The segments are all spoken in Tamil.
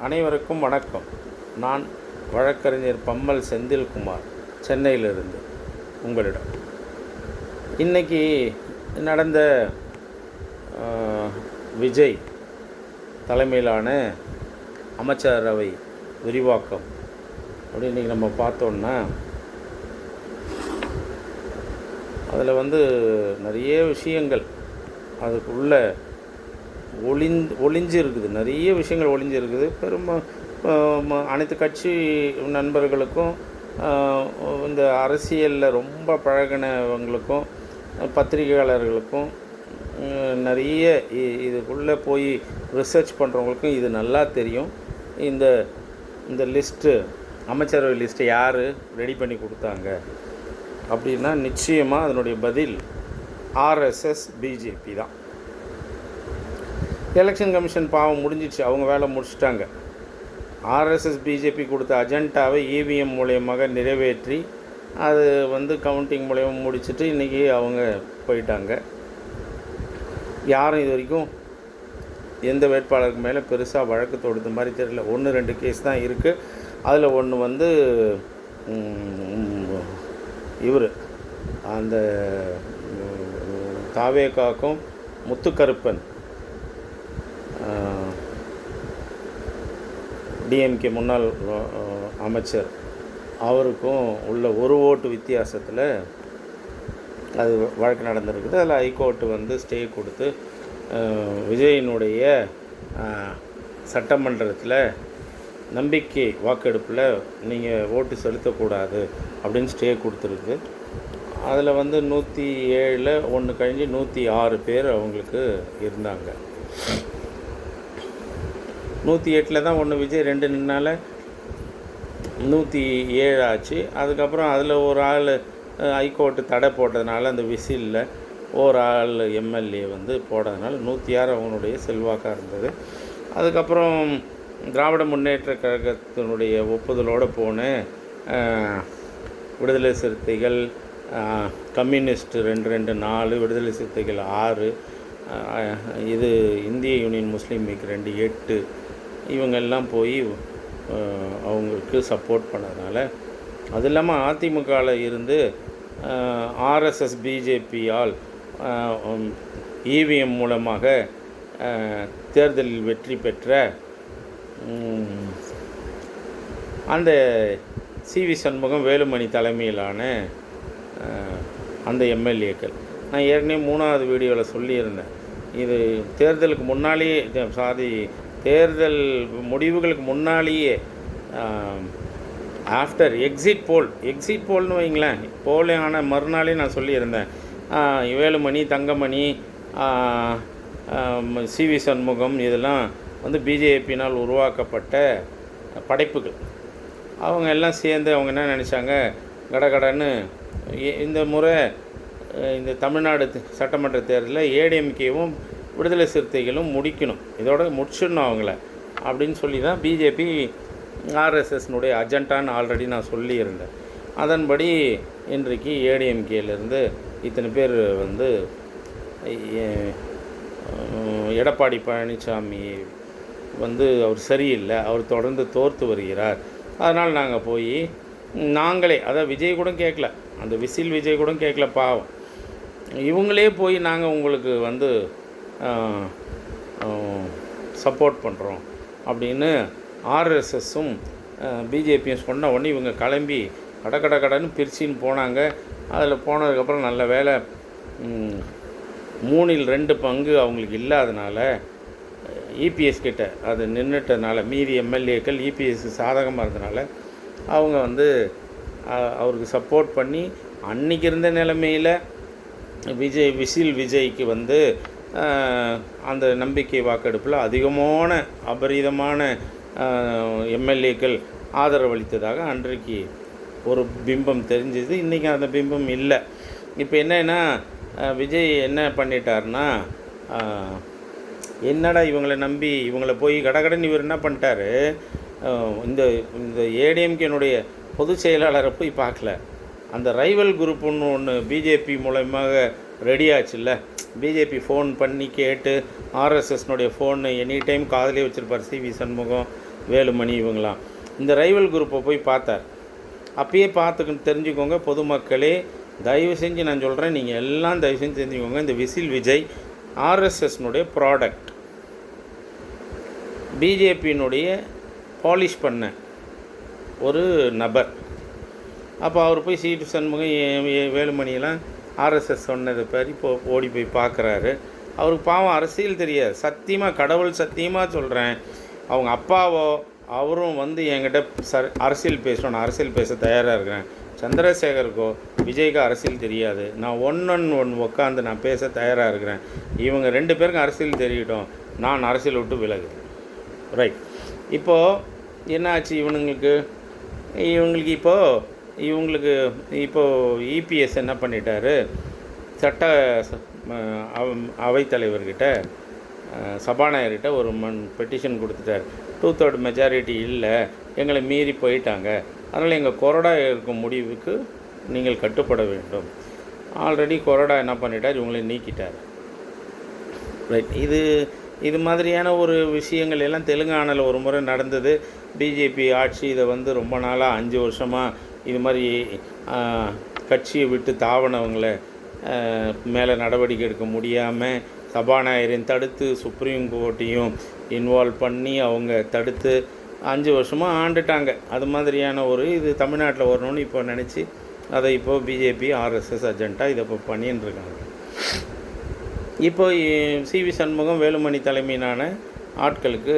அனைவருக்கும் வணக்கம். நான் வழக்கறிஞர் பம்மல் செந்தில்குமார், சென்னையிலிருந்து உங்களிடம். இன்றைக்கி நடந்த விஜய் தலைமையிலான அமைச்சரவை விரிவாக்கம் அப்படி இன்றைக்கி நம்ம பார்த்தோன்னா, அதில் நிறைய விஷயங்கள் அதுக்குள்ள ஒளிஞ்சு இருக்குது. நிறைய விஷயங்கள் ஒளிஞ்சு இருக்குது. அனைத்து கட்சி நண்பர்களுக்கும், இந்த அரசியலில் ரொம்ப பழகினவங்களுக்கும், பத்திரிகையாளர்களுக்கும், நிறைய இதுக்குள்ளே போய் ரிசர்ச் பண்ணுறவங்களுக்கும் இது நல்லா தெரியும். இந்த லிஸ்ட்டு, அமைச்சரவை லிஸ்ட்டு யார் ரெடி பண்ணி கொடுத்தாங்க அப்படின்னா, நிச்சயமாக அதனுடைய பதில் ஆர்எஸ்எஸ் பிஜேபி தான். எலெக்ஷன் கமிஷன் பாவம் முடிஞ்சிடுச்சு, அவங்க வேலை முடிச்சிட்டாங்க. ஆர்எஸ்எஸ் பிஜேபி கொடுத்த அஜெண்டாவை இவிஎம் மூலயமாக நிறைவேற்றி அது கவுண்டிங் மூலயமா முடிச்சுட்டு இன்றைக்கி அவங்க போயிட்டாங்க. யாரும் இது வரைக்கும் எந்த வேட்பாளருக்கு மேலே பெருசாக வழக்கு தொடுத்த மாதிரி தெரியல. 1-2 கேஸ் தான் இருக்குது. அதில் ஒன்று இவர் அந்த தாவேகாக்கும் முத்துக்கருப்பன் டிஎம்கே முன்னாள் அமைச்சர் அவருக்கும் உள்ள ஒரு ஓட்டு வித்தியாசத்தில் அது வழக்கு நடந்திருக்குது. அதில் ஹைகோர்ட்டு ஸ்டே கொடுத்து விஜயினுடைய சட்டமன்றத்தில் நம்பிக்கை வாக்கெடுப்பில் நீங்கள் ஓட்டு செலுத்தக்கூடாது அப்படின்னு ஸ்டே கொடுத்துருக்கு. அதில் 107 ஒன்று கழிஞ்சு 106 பேர் அவங்களுக்கு இருந்தாங்க. 108 தான் ஒன்று விஜய் 2 நின்னால 107 ஆச்சு. அதுக்கப்புறம் அதில் ஒரு ஆள் ஹைகோர்ட்டு தடை போட்டதுனால அந்த விசிலில் ஒரு ஆள் எம்எல்ஏ போட்டதுனால 106 அவங்களுடைய செல்வாக்காக இருந்தது. அதுக்கப்புறம் திராவிட முன்னேற்ற கழகத்தினுடைய ஒப்புதலோடு போன விடுதலை சிறுத்தைகள், கம்யூனிஸ்ட் 2 விடுதலை சிறுத்தைகள் 6, இது இந்திய யூனியன் முஸ்லீம் லீக் 8 இவங்கெல்லாம் போய் அவங்களுக்கு சப்போர்ட் பண்ணதுனால, அது இல்லாமல் அதிமுகவில் இருந்து ஆர்எஸ்எஸ் பிஜேபியால் இவிஎம் மூலமாக தேர்தலில் வெற்றி பெற்ற அந்த சிவி சண்முகம், வேலுமணி தலைமையிலான அந்த எம்எல்ஏக்கள், நான் ஏற்கனவே 3வது வீடியோவில் சொல்லியிருந்தேன். இது தேர்தலுக்கு முன்னாலேயே, தேர்தல் முடிவுகளுக்கு முன்னாலேயே, ஆஃப்டர் எக்ஸிட் போல்னு வைங்களேன், போலான மறுநாளே நான் சொல்லியிருந்தேன். வேலுமணி, தங்கமணி, சிவி சண்முகம் இதெல்லாம் பிஜேபியினால் உருவாக்கப்பட்ட படைப்புகள். அவங்க எல்லாம் சேர்ந்து அவங்க என்ன நினச்சாங்க, கடகடன்னு இந்த முறை இந்த தமிழ்நாடு சட்டமன்ற தேர்தலில் ஏடிஎம்கேவும் விடுதலை சிறுத்தைகளும் முடிக்கணும், இதோட முடிச்சிடணும் அவங்கள அப்படின்னு சொல்லி தான் பிஜேபி ஆர்எஸ்எஸ்னுடைய அஜெண்டான்னு ஆல்ரெடி நான் சொல்லியிருந்தேன். அதன்படி இன்றைக்கு ஏடிஎம்கேலேருந்து இத்தனை பேர் எடப்பாடி பழனிசாமி அவர் சரியில்லை, அவர் தொடர்ந்து தோற்று வருகிறார், அதனால் நாங்கள் போய் நாங்களே, அதாவது விஜய் கூட கேட்கல, அந்த விசில் விஜய் கூட கேட்கல, பாவம், இவங்களே போய் நாங்கள் உங்களுக்கு சப்போர்ட் பண்ணுறோம் அப்படின்னு ஆர்எஸ்எஸும் பிஜேபியும் சொன்ன உடனே இவங்க கிளம்பி கடன்னு பிரிச்சின்னு போனாங்க. அதில் போனதுக்கப்புறம் நல்ல வேலை 3/2 பங்கு அவங்களுக்கு இல்லாதனால, இபிஎஸ் கிட்ட அது நின்றுட்டதுனால, மீதி எம்எல்ஏக்கள் இபிஎஸ்க்கு சாதகமாக இருந்தனால அவங்க அவருக்கு சப்போர்ட் பண்ணி, அன்றைக்கி இருந்த நிலைமையில் விசில் விஜய்க்கு அந்த நம்பிக்கை வாக்கெடுப்பில் அதிகமான அபரிதமான எம்எல்ஏக்கள் ஆதரவளித்ததாக அன்றைக்கு ஒரு பிம்பம் தெரிஞ்சது. இன்றைக்கி அந்த பிம்பம் இல்லை. இப்போ என்னன்னா, விஜய் என்ன பண்ணிட்டார்னா, என்னடா இவங்களை நம்பி இவங்களை போய் கடகடன் இவர் என்ன பண்ணிட்டாரு, இந்த ஏடிஎம்கேனுடைய பொதுச் செயலாளரை போய் பார்க்கல, அந்த ரைவல் குரூப்புன்னு ஒன்று பிஜேபி மூலமாக ரெடி ஆச்சுல்ல, பிஜேபி ஃபோன் பண்ணி கேட்டு ஆர்எஸ்எஸ்னுடைய ஃபோனு எனி டைம் காதிலே வச்சுருப்பார் சிவி சண்முகம், வேலுமணி இவங்களாம். இந்த ரைவல் குரூப்பை போய் பார்த்தார். அப்பயே பார்த்துக்கிட்டு தெரிஞ்சுக்கோங்க பொதுமக்களே, தயவு செஞ்சு நான் சொல்கிறேன், நீங்கள் எல்லாம் தயவு செஞ்சு தெரிஞ்சுக்கோங்க, இந்த விசில் விஜய் ஆர்எஸ்எஸ்னுடைய ப்ராடக்ட், பிஜேபியினுடைய பாலிஷ் பண்ண ஒரு நபர். அப்போ அவர் போய் சிவி சண்முகம், வேலுமணியெல்லாம் ஆர்எஸ்எஸ் சொன்னதை பற்றி ஓடி போய் பார்க்குறாரு. அவருக்கு பாவம் அரசியல் தெரியாது, சத்தியமாக கடவுள் சத்தியமாக சொல்கிறேன், அவங்க அப்பாவோ அவரும் என்கிட்ட அரசியல் பேசணும், நான் அரசியல் பேச தயாராக இருக்கிறேன். சந்திரசேகருக்கோ விஜய்க்கு அரசியல் தெரியாது, நான் ஒன்று உட்காந்து நான் பேச தயாராக இருக்கிறேன். இவங்க 2 பேருக்கும் அரசியல் தெரியட்டும், நான் அரசியல் விட்டு விலகுறேன். ரைட். இப்போது என்ன ஆச்சு இவங்களுக்கு இப்போது இபிஎஸ் என்ன பண்ணிட்டாரு, சட்ட அவைத்தலைவர்கிட்ட சபாநாயகர்கிட்ட ஒரு பெட்டிஷன் கொடுத்துட்டார். 2/3 மெஜாரிட்டி இல்லை, எங்களை மீறி போயிட்டாங்க, அதனால் எங்கள் கொறடா இருக்கும் முடிவுக்கு நீங்கள் கட்டுப்பட வேண்டும். ஆல்ரெடி கொறடா என்ன பண்ணிட்டார், இவங்களை நீக்கிட்டார். ரைட். இது மாதிரியான ஒரு விஷயங்கள் எல்லாம் தெலுங்கானாவில் ஒரு முறை நடந்தது. பிஜேபி ஆட்சி இதை ரொம்ப நாளாக 5 வருஷமாக இது மாதிரி கட்சியை விட்டு தாவனவங்களை மேலே நடவடிக்கை எடுக்க முடியாமல் சபாநாயகரையும் தடுத்து சுப்ரீம் கோர்ட்டையும் இன்வால்வ் பண்ணி அவங்க தடுத்து 5 வருஷமாக ஆண்டுட்டாங்க. அது மாதிரியான இது தமிழ்நாட்டில் வரணும்னு இப்போ நினச்சி அதை இப்போது பிஜேபி ஆர்எஸ்எஸ் அஜெண்டா இதை இப்போ பண்ணின்னு இருக்காங்க. இப்போ சிவி சண்முகம், வேலுமணி தலைமையிலான ஆட்களுக்கு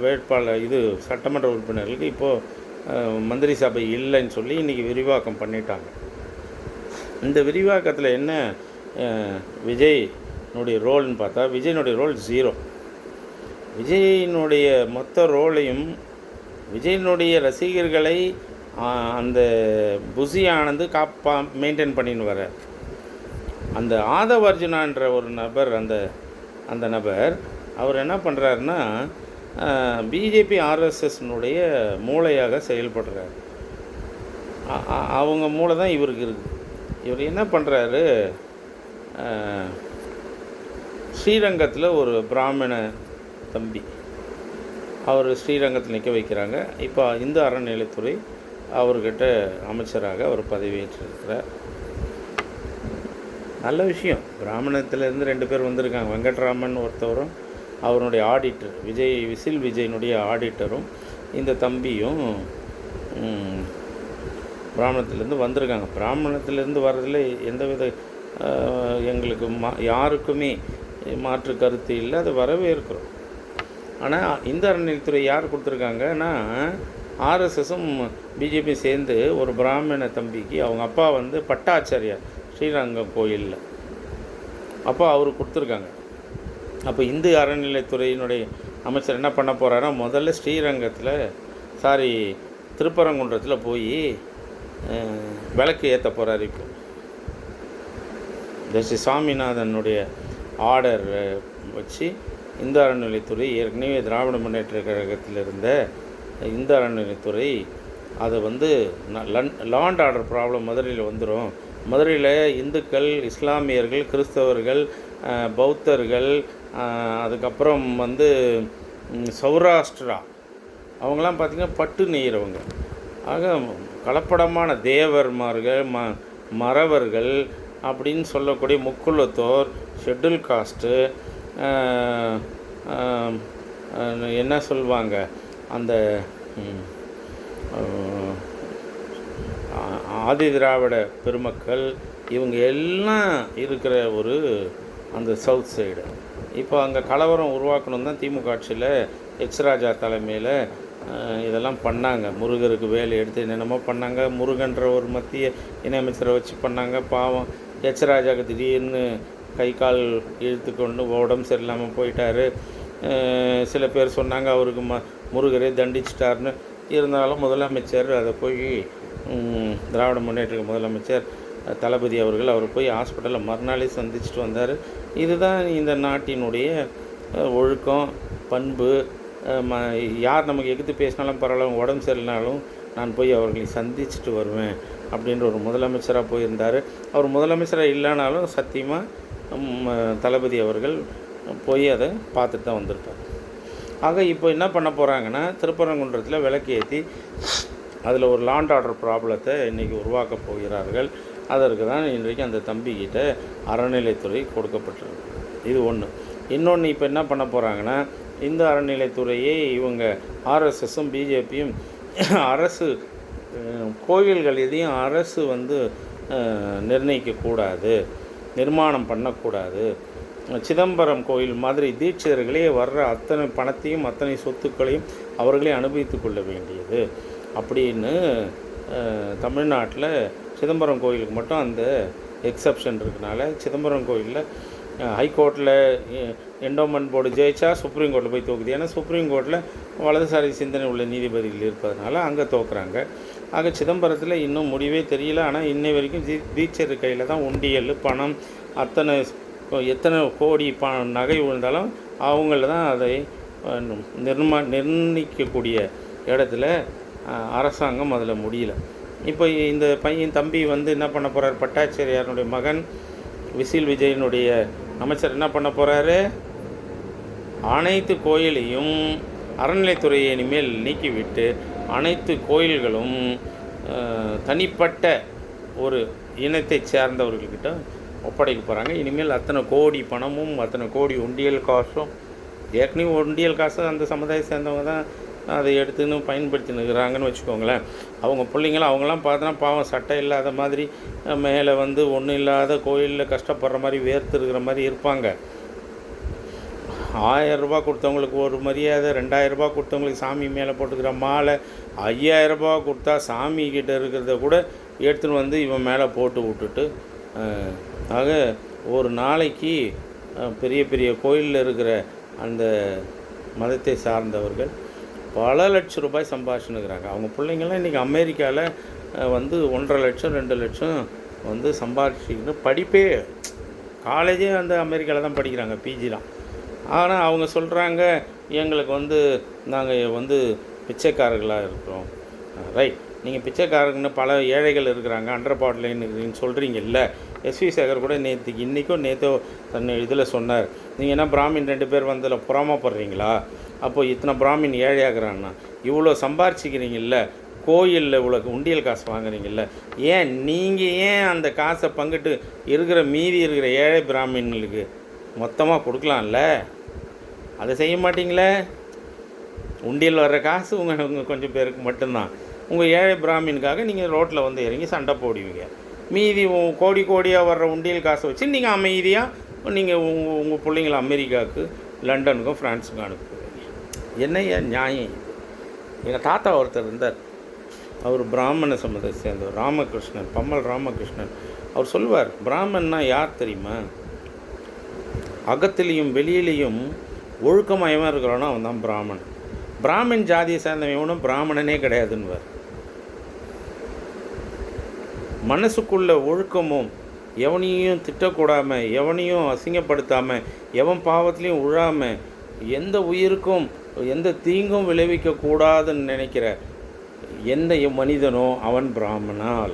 வேட்பாளர் சட்டமன்ற உறுப்பினர்களுக்கு இப்போது மந்திரி சபை இல்லைன்னு சொல்லி இன்றைக்கி விரிவாக்கம் பண்ணிட்டாங்க. இந்த விரிவாக்கத்தில் என்ன விஜய்னுடைய ரோல்னு பார்த்தா, விஜய்னுடைய ரோல் 0. விஜயினுடைய மொத்த ரோலையும் விஜயினுடைய ரசிகர்களை அந்த புசி ஆனந்து மெயின்டைன் பண்ணின்னு வர அந்த ஆதவ் அர்ஜுனான்ற ஒரு நபர், அந்த நபர் அவர் என்ன பண்ணுறாருன்னா பிஜேபி ஆர்எஸ்எஸ்னுடைய மூளையாக செயல்படுறார். அவங்க மூளை தான் இவருக்கு இருக்குது. இவர் என்ன பண்ணுறாரு, ஸ்ரீரங்கத்தில் ஒரு பிராமண தம்பி அவர் ஸ்ரீரங்கத்தில் நிற்க வைக்கிறாங்க. இப்போ இந்து அறநிலைத்துறை அவர்கிட்ட அமைச்சராக அவர் பதவியேற்றிருக்கிறார். நல்ல விஷயம். பிராமணத்திலேருந்து 2 பேர் வந்திருக்காங்க. வெங்கட்ராமன் ஒருத்தவரும் அவருடைய ஆடிட்டர் விசில் விஜயினுடைய ஆடிட்டரும் இந்த தம்பியும் பிராமணத்திலேருந்து வந்திருக்காங்க. பிராமணத்திலேருந்து வர்றதில் எந்தவித எங்களுக்கு யாருக்குமே மாற்று கருத்து இல்லை, அதை வரவேற்கிறோம். ஆனால் இந்த அறநிலைத்துறை யார் கொடுத்துருக்காங்கன்னா ஆர்எஸ்எஸும் பிஜேபி சேர்ந்து ஒரு பிராமண தம்பிக்கு அவங்க அப்பா பட்டாச்சாரியார் ஸ்ரீரங்கம் கோயிலில், அப்போ அவர் கொடுத்துருக்காங்க. அப்போ இந்து அறநிலைத்துறையினுடைய அமைச்சர் என்ன பண்ண போகிறாருன்னா முதல்ல திருப்பரங்குன்றத்தில் போய் விளக்கு ஏற்ற போகிறார். இப்போ ஜஸ்டிஸ் சாமிநாதனுடைய ஆர்டர் வச்சு இந்து அறநிலைத்துறை ஏற்கனவே திராவிட முன்னேற்ற கழகத்தில் இருந்த இந்து அறநிலைத்துறை அதை லா அண்ட் ஆர்டர் ப்ராப்ளம் மதுரையில் வந்துடும். மதுரையில் இந்துக்கள், இஸ்லாமியர்கள், கிறிஸ்தவர்கள், பௌத்தர்கள், அதுக்கப்புறம் சௌராஷ்டிரா அவங்களாம் பார்த்திங்கன்னா பட்டு நெய்கிறவங்க. ஆக கலப்படமான தேவர்மார்கள், மறவர்கள் அப்படின்னு சொல்லக்கூடிய முக்குலத்தோர், ஷெட்யூல் காஸ்ட்டு, என்ன சொல்லுவாங்க அந்த ஆதி திராவிட பெருமக்கள், இவங்க எல்லாம் இருக்கிற அந்த சவுத் சைடு. இப்போ அங்கே கலவரம் உருவாக்கணும் தான் திமுக ஆட்சியில் எச் ராஜா தலைமையில் இதெல்லாம் பண்ணாங்க. முருகருக்கு வேலை எடுத்து என்னென்னமோ பண்ணாங்க. முருகன்ற ஒரு மத்திய இணையமைச்சரை வச்சு பண்ணாங்க. பாவம் எச் ராஜாவுக்கு திடீர்னு கை கால் இழுத்து கொண்டு உடம்பு சரியில்லாமல் போயிட்டார். சில பேர் சொன்னாங்க அவருக்கு முருகரே தண்டிச்சிட்டார்னு. இருந்தாலும் முதலமைச்சர் அதை போய் திராவிட முன்னேற்ற முதலமைச்சர் தளபதி அவர் போய் ஹாஸ்பிட்டலில் மறுநாளே சந்திச்சுட்டு வந்தார். இதுதான் இந்த நாட்டினுடைய ஒழுக்கம், பண்பு. யார் நமக்கு எதிர்த்து பேசினாலும் பரவாயில்ல, உடம்பு சரியில்லைனாலும் நான் போய் அவர்களை சந்திச்சுட்டு வருவேன் அப்படின்ற ஒரு முதலமைச்சராக போயிருந்தார். அவர் முதலமைச்சராக இல்லைனாலும் சத்தியமாக தளபதி அவர்கள் போய் அதை பார்த்துட்டு தான் வந்திருப்பார். ஆக இப்போ என்ன பண்ண போகிறாங்கன்னா, திருப்பரங்குன்றத்தில் விளக்கு ஏற்றி அதில் ஒரு லாண்ட் ஆர்டர் ப்ராப்ளத்தை இன்றைக்கி உருவாக்கப் போகிறார்கள். அதற்கு தான் இன்றைக்கு அந்த தம்பிக்கிட்ட அறநிலைத்துறை கொடுக்கப்பட்டிருக்கு. இது ஒன்று. இன்னொன்று, இப்போ என்ன பண்ண போகிறாங்கன்னா, இந்த அறநிலைத்துறையை இவங்க ஆர்எஸ்எஸும் பிஜேபியும் அரசு கோயில்கள் எதையும் அரசு நிர்ணயிக்கக்கூடாது, நிர்மாணம் பண்ணக்கூடாது, சிதம்பரம் கோயில் மாதிரி தீட்சிதர்களே வர்ற அத்தனை பணத்தையும் அத்தனை சொத்துக்களையும் அவர்களே அனுபவித்து கொள்ள வேண்டியது அப்படின்னு தமிழ்நாட்டில் சிதம்பரம் கோயிலுக்கு மட்டும் அந்த எக்ஸப்ஷன் இருக்கனால சிதம்பரம் கோயிலில் ஹைகோர்ட்டில் என்டோமெண்ட் போர்டு ஜெயிச்சா சுப்ரீம் கோர்ட்டில் போய் தோக்குது. ஏன்னா சுப்ரீம் கோர்ட்டில் வலதுசாரி சிந்தனை உள்ள நீதிபதிகள் இருப்பதனால அங்கே தோக்குறாங்க. ஆக சிதம்பரத்தில் இன்னும் முடிவே தெரியல. ஆனால் இன்னை வரைக்கும் தீட்சர் கையில் தான் உண்டியல் பணம் எத்தனை கோடி நகை விழுந்தாலும் அவங்கள தான் அதை நிர்ணயிக்கக்கூடிய இடத்துல அரசாங்கம் அதில் முடியல. இப்போ இந்த தம்பி என்ன பண்ண போகிறார், பட்டாச்சாரியாருடைய மகன் விசில் விஜயனுடைய அமைச்சர் என்ன பண்ண போகிறாரு, அனைத்து கோயிலையும் அறநிலைத்துறையை இனிமேல் நீக்கிவிட்டு அனைத்து கோயில்களும் தனிப்பட்ட ஒரு இனத்தை சேர்ந்தவர்கள்கிட்ட ஒப்படைக்க போகிறாங்க. இனிமேல் அத்தனை கோடி பணமும் அத்தனை கோடி உண்டியல் காசும், ஏற்கனவே உண்டியல் காசு அந்த சமுதாயம் சேர்ந்தவங்க தான் அதை எடுத்துன்னு பயன்படுத்தினுக்கிறாங்கன்னு வச்சுக்கோங்களேன். அவங்க பிள்ளைங்களும் அவங்களாம் பார்த்தோன்னா பாவம் சட்டை இல்லாத மாதிரி மேலே ஒன்றும் இல்லாத கோயிலில் கஷ்டப்படுற மாதிரி வேர்த்துருக்கிற மாதிரி இருப்பாங்க. 1000 ரூபா கொடுத்தவங்களுக்கு ஒரு மரியாதை, 2000 ரூபா கொடுத்தவங்களுக்கு சாமி மேலே போட்டுக்கிற மாலை, 5000 ரூபா கொடுத்தா சாமிக்கிட்ட இருக்கிறத கூட எடுத்துன்னு இவன் மேலே போட்டு விட்டுட்டு, ஆக ஒரு நாளைக்கு பெரிய பெரிய கோயிலில் இருக்கிற அந்த மதத்தை சார்ந்தவர்கள் பல லட்சம் ரூபாய் சம்பாதிச்சுன்னுக்கிறாங்க. அவங்க பிள்ளைங்கள்லாம் இன்றைக்கி அமெரிக்காவில் 1.5 லட்சம் 2 லட்சம் சம்பாதிச்சுக்கிட்டு படிப்பே காலேஜே அமெரிக்காவில் தான் படிக்கிறாங்க, பிஜிலாம். ஆனால் அவங்க சொல்கிறாங்க எங்களுக்கு நாங்கள் பிச்சைக்காரர்களாக இருக்கிறோம். ரைட், நீங்கள் பிச்சைக்காரங்கன்னு பல ஏழைகள் இருக்கிறாங்க, அண்டர் பாட்லைன் இருக்கிறீங்கன்னு சொல்கிறீங்கல்ல. எஸ்வி சேகர் கூட நேற்றோ தன்னை இதில் சொன்னார், நீங்கள் என்ன பிராமின் 2 பேர் வந்ததில் புறாமப்படுறீங்களா? அப்போது இத்தனை பிராமின் ஏழையாகிறான்னா இவ்வளோ சம்பாரிச்சிக்கிறீங்கல்ல, கோயிலில் இவ்வளோ உண்டியல் காசு வாங்குறீங்கல்ல, ஏன் அந்த காசை பங்கிட்டு இருக்கிற மீதி இருக்கிற ஏழை பிராமின்களுக்கு மொத்தமாக கொடுக்கலாம்ல? அதை செய்ய மாட்டிங்களே. உண்டியல் வர்ற காசு உங்கள் கொஞ்சம் பேருக்கு மட்டும்தான். உங்கள் ஏழை பிராமினுக்காக நீங்கள் ரோட்டில் இறங்கி சண்டை போடுவீங்க. மீதி கோடி கோடியாக வர்ற உண்டியல் காசை வச்சு நீங்கள் அமைதியாக நீங்கள் உங்கள் பிள்ளைங்களை அமெரிக்காவுக்கு லண்டனுக்கும் ஃப்ரான்ஸுக்கும் அனுப்புவீங்க. என்னையா நியாயம் இது? எங்கள் தாத்தா ஒருத்தர் இருந்தார், அவர் பிராமண சமூகத்தை சேர்ந்தவர், ராமகிருஷ்ணன், பம்மல் ராமகிருஷ்ணன். அவர் சொல்லுவார், பிராமணன்னா யார் தெரியுமா? அகத்திலையும் வெளியிலையும் ஒழுக்கமயமாக இருக்கிறவனோ அவன் தான் பிராமணன். பிராமின் ஜாதியை சேர்ந்தவன் எவனும் பிராமணனே கிடையாதுன்னுவார். மனசுக்குள்ள ஒழுக்கமும், எவனையும் திட்டக்கூடாமல், எவனையும் அசிங்கப்படுத்தாமல், எவன் பாவத்திலையும் உழாமல், எந்த உயிருக்கும் எந்த தீங்கும் விளைவிக்கக்கூடாதுன்னு நினைக்கிற எந்த மனிதனோ அவன் பிராமணால்.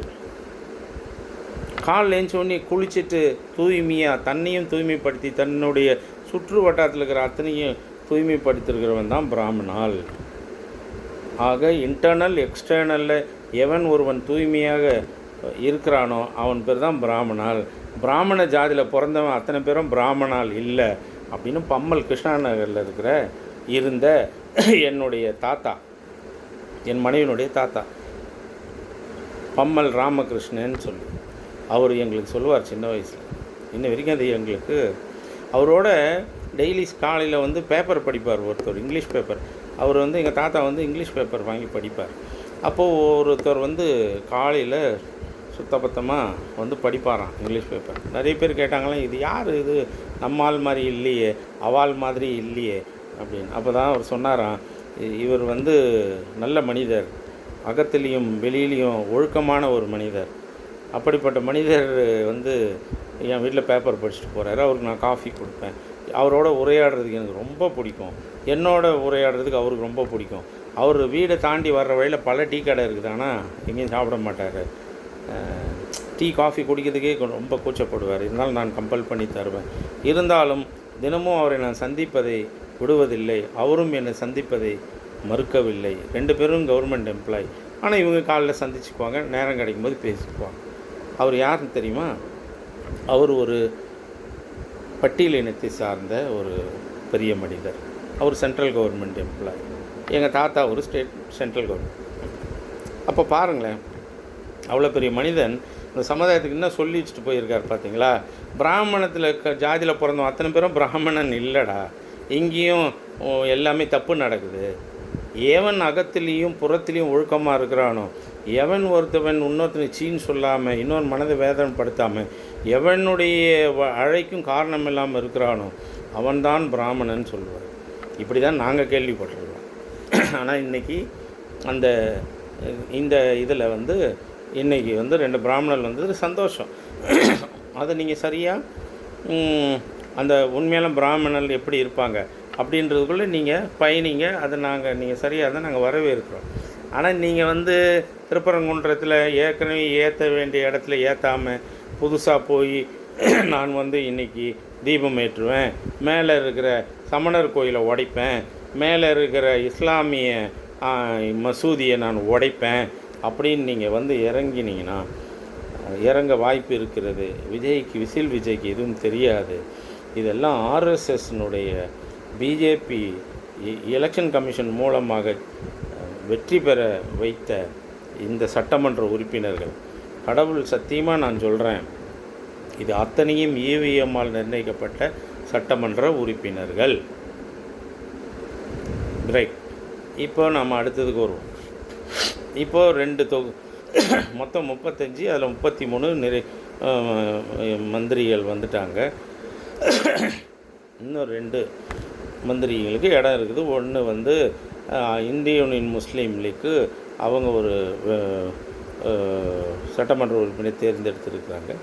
கால் ஏஞ்சோடனே குளிச்சுட்டு தூய்மையாக தன்னையும் தூய்மைப்படுத்தி தன்னுடைய சுற்று வட்டாரத்தில் இருக்கிற அத்தனையும் தூய்மைப்படுத்திருக்கிறவன் தான் பிராமணால். ஆக இன்டர்னல் எக்ஸ்டர்னலில் எவன் ஒருவன் தூய்மையாக இருக்கிறானோ அவன் பேர் தான் பிராமணால். பிராமண ஜாதியில் பிறந்தவன் அத்தனை பேரும் பிராமணால் இல்லை அப்படின்னு பம்மல் கிருஷ்ணா நகரில் இருந்த என்னுடைய தாத்தா, என் மனைவியினுடைய தாத்தா பம்மல் ராமகிருஷ்ணன் சொல்லி அவர் எங்களுக்கு சொல்லுவார் சின்ன வயசில். இன்ன வரைக்கும் அது எங்களுக்கு அவரோட டெய்லி காலையில் பேப்பர் படிப்பார். ஒருத்தர் இங்கிலீஷ் பேப்பர், அவர் எங்கள் தாத்தா இங்கிலீஷ் பேப்பர் வாங்கி படிப்பார். அப்போது ஒருத்தர் காலையில் சுத்தபத்தமாக படிப்பாராம் இங்கிலீஷ் பேப்பர். நிறைய பேர் கேட்டாங்களாம், இது யார், இது நம்மால் மாதிரி இல்லையே, அவால் மாதிரி இல்லையே அப்படின்னு. அப்போ தான் அவர் சொன்னாராம், இவர் நல்ல மனிதர், அகத்திலையும் வெளியிலையும் ஒழுக்கமான ஒரு மனிதர். அப்படிப்பட்ட மனிதர் என் வீட்டில் பேப்பர் படிச்சுட்டு போகிறாரு, அவருக்கு நான் காஃபி கொடுப்பேன். அவரோட உரையாடுறதுக்கு எனக்கு ரொம்ப பிடிக்கும், என்னோட உரையாடுறதுக்கு அவருக்கு ரொம்ப பிடிக்கும். அவர் வீடை தாண்டி வர்ற வழியில் பல டீ கடை இருக்குது, ஆனால் எங்கேயும் சாப்பிட மாட்டார். டீ காஃபி குடிக்கிறதுக்கே ரொம்ப கூச்சப்படுவார். இருந்தாலும் நான் கம்பல் பண்ணி தருவேன். இருந்தாலும் தினமும் அவரை நான் சந்திப்பதை விடுவதில்லை. அவரும் என்னை சந்திப்பதை மறுக்கவில்லை. 2 பேரும் கவர்மெண்ட் எம்ப்ளாயி. ஆனால் இவங்க காலைல சந்திச்சுக்குவாங்க, நேரம் கிடைக்கும்போது பேசிக்குவாங்க. அவர் யாருன்னு தெரியுமா? அவர் ஒரு பட்டியல் இனத்தை சார்ந்த ஒரு பெரிய மனிதர். அவர் சென்ட்ரல் கவர்மெண்ட் எம்ப்ளாயி. எங்கள் தாத்தா ஒரு சென்ட்ரல் கவர்மெண்ட். அப்போ பாருங்களேன், அவ்வளோ பெரிய மனிதன் இந்த சமுதாயத்துக்கு என்ன சொல்லி வச்சுட்டு போயிருக்கார் பார்த்தீங்களா? பிராமணத்தில் ஜாதியில் பிறந்தோம் அத்தனை பேரும் பிராமணன் இல்லைடா. இங்கேயும் எல்லாமே தப்பு நடக்குது. எவன் அகத்திலையும் புறத்துலேயும் ஒழுக்கமாக இருக்கிறானோ, எவன் ஒருத்தவன் இன்னொருத்தனை சீன்னு சொல்லாமல், இன்னொரு மனதை வேதனைப்படுத்தாமல், எவனுடைய அழைக்கும் காரணம் இல்லாமல் இருக்கிறானோ அவன்தான் பிராமணன் சொல்லுவார். இப்படி தான் நாங்கள் கேள்விப்பட்டிருக்கோம். ஆனால் இன்றைக்கி இந்த இதில் இன்றைக்கி 2 பிராமணர்கள் வந்தது சந்தோஷம். அதை நீங்கள் சரியாக அந்த உண்மையான பிராமணர்கள் எப்படி இருப்பாங்க அப்படின்றதுக்குள்ளே நீங்கள் பயணிங்க. அதை நீங்கள் சரியாக தான் நாங்கள் வரவேற்கிறோம். ஆனால் நீங்கள் திருப்பரங்குன்றத்தில் ஏற்கனவே ஏற்ற வேண்டிய இடத்துல ஏற்றாமல் புதுசாக போய் நான் இன்றைக்கி தீபம் ஏற்றுவேன், மேலே இருக்கிற சமணர் கோயிலை உடைப்பேன், மேலே இருக்கிற இஸ்லாமிய மசூதியை நான் உடைப்பேன் அப்படின்னு நீங்கள் இறங்கினீங்கன்னா இறங்க வாய்ப்பு இருக்கிறது. விசில் விஜய்க்கு எதுவும் தெரியாது. இதெல்லாம் ஆர்எஸ்எஸ்னுடைய பிஜேபி எலெக்ஷன் கமிஷன் மூலமாக வெற்றி பெற வைத்த இந்த சட்டமன்ற உறுப்பினர்கள். கடவுள் சத்தியமாக நான் சொல்கிறேன், இது அத்தனையும் இவிஎம்மால் நிர்ணயிக்கப்பட்ட சட்டமன்ற உறுப்பினர்கள். ரைட். இப்போ நம்ம அடுத்ததுக்கு வருவோம். இப்போது 2 மொத்தம் 35, அதில் 33 மந்திரிகள் வந்துட்டாங்க. இன்னும் 2 மந்திரிகளுக்கு இடம் இருக்குது. ஒன்று இந்திய யூனியன் முஸ்லீம் லீக்கு அவங்க ஒரு சட்டமன்ற உறுப்பினர் தேர்ந்தெடுத்திருக்கிறாங்க.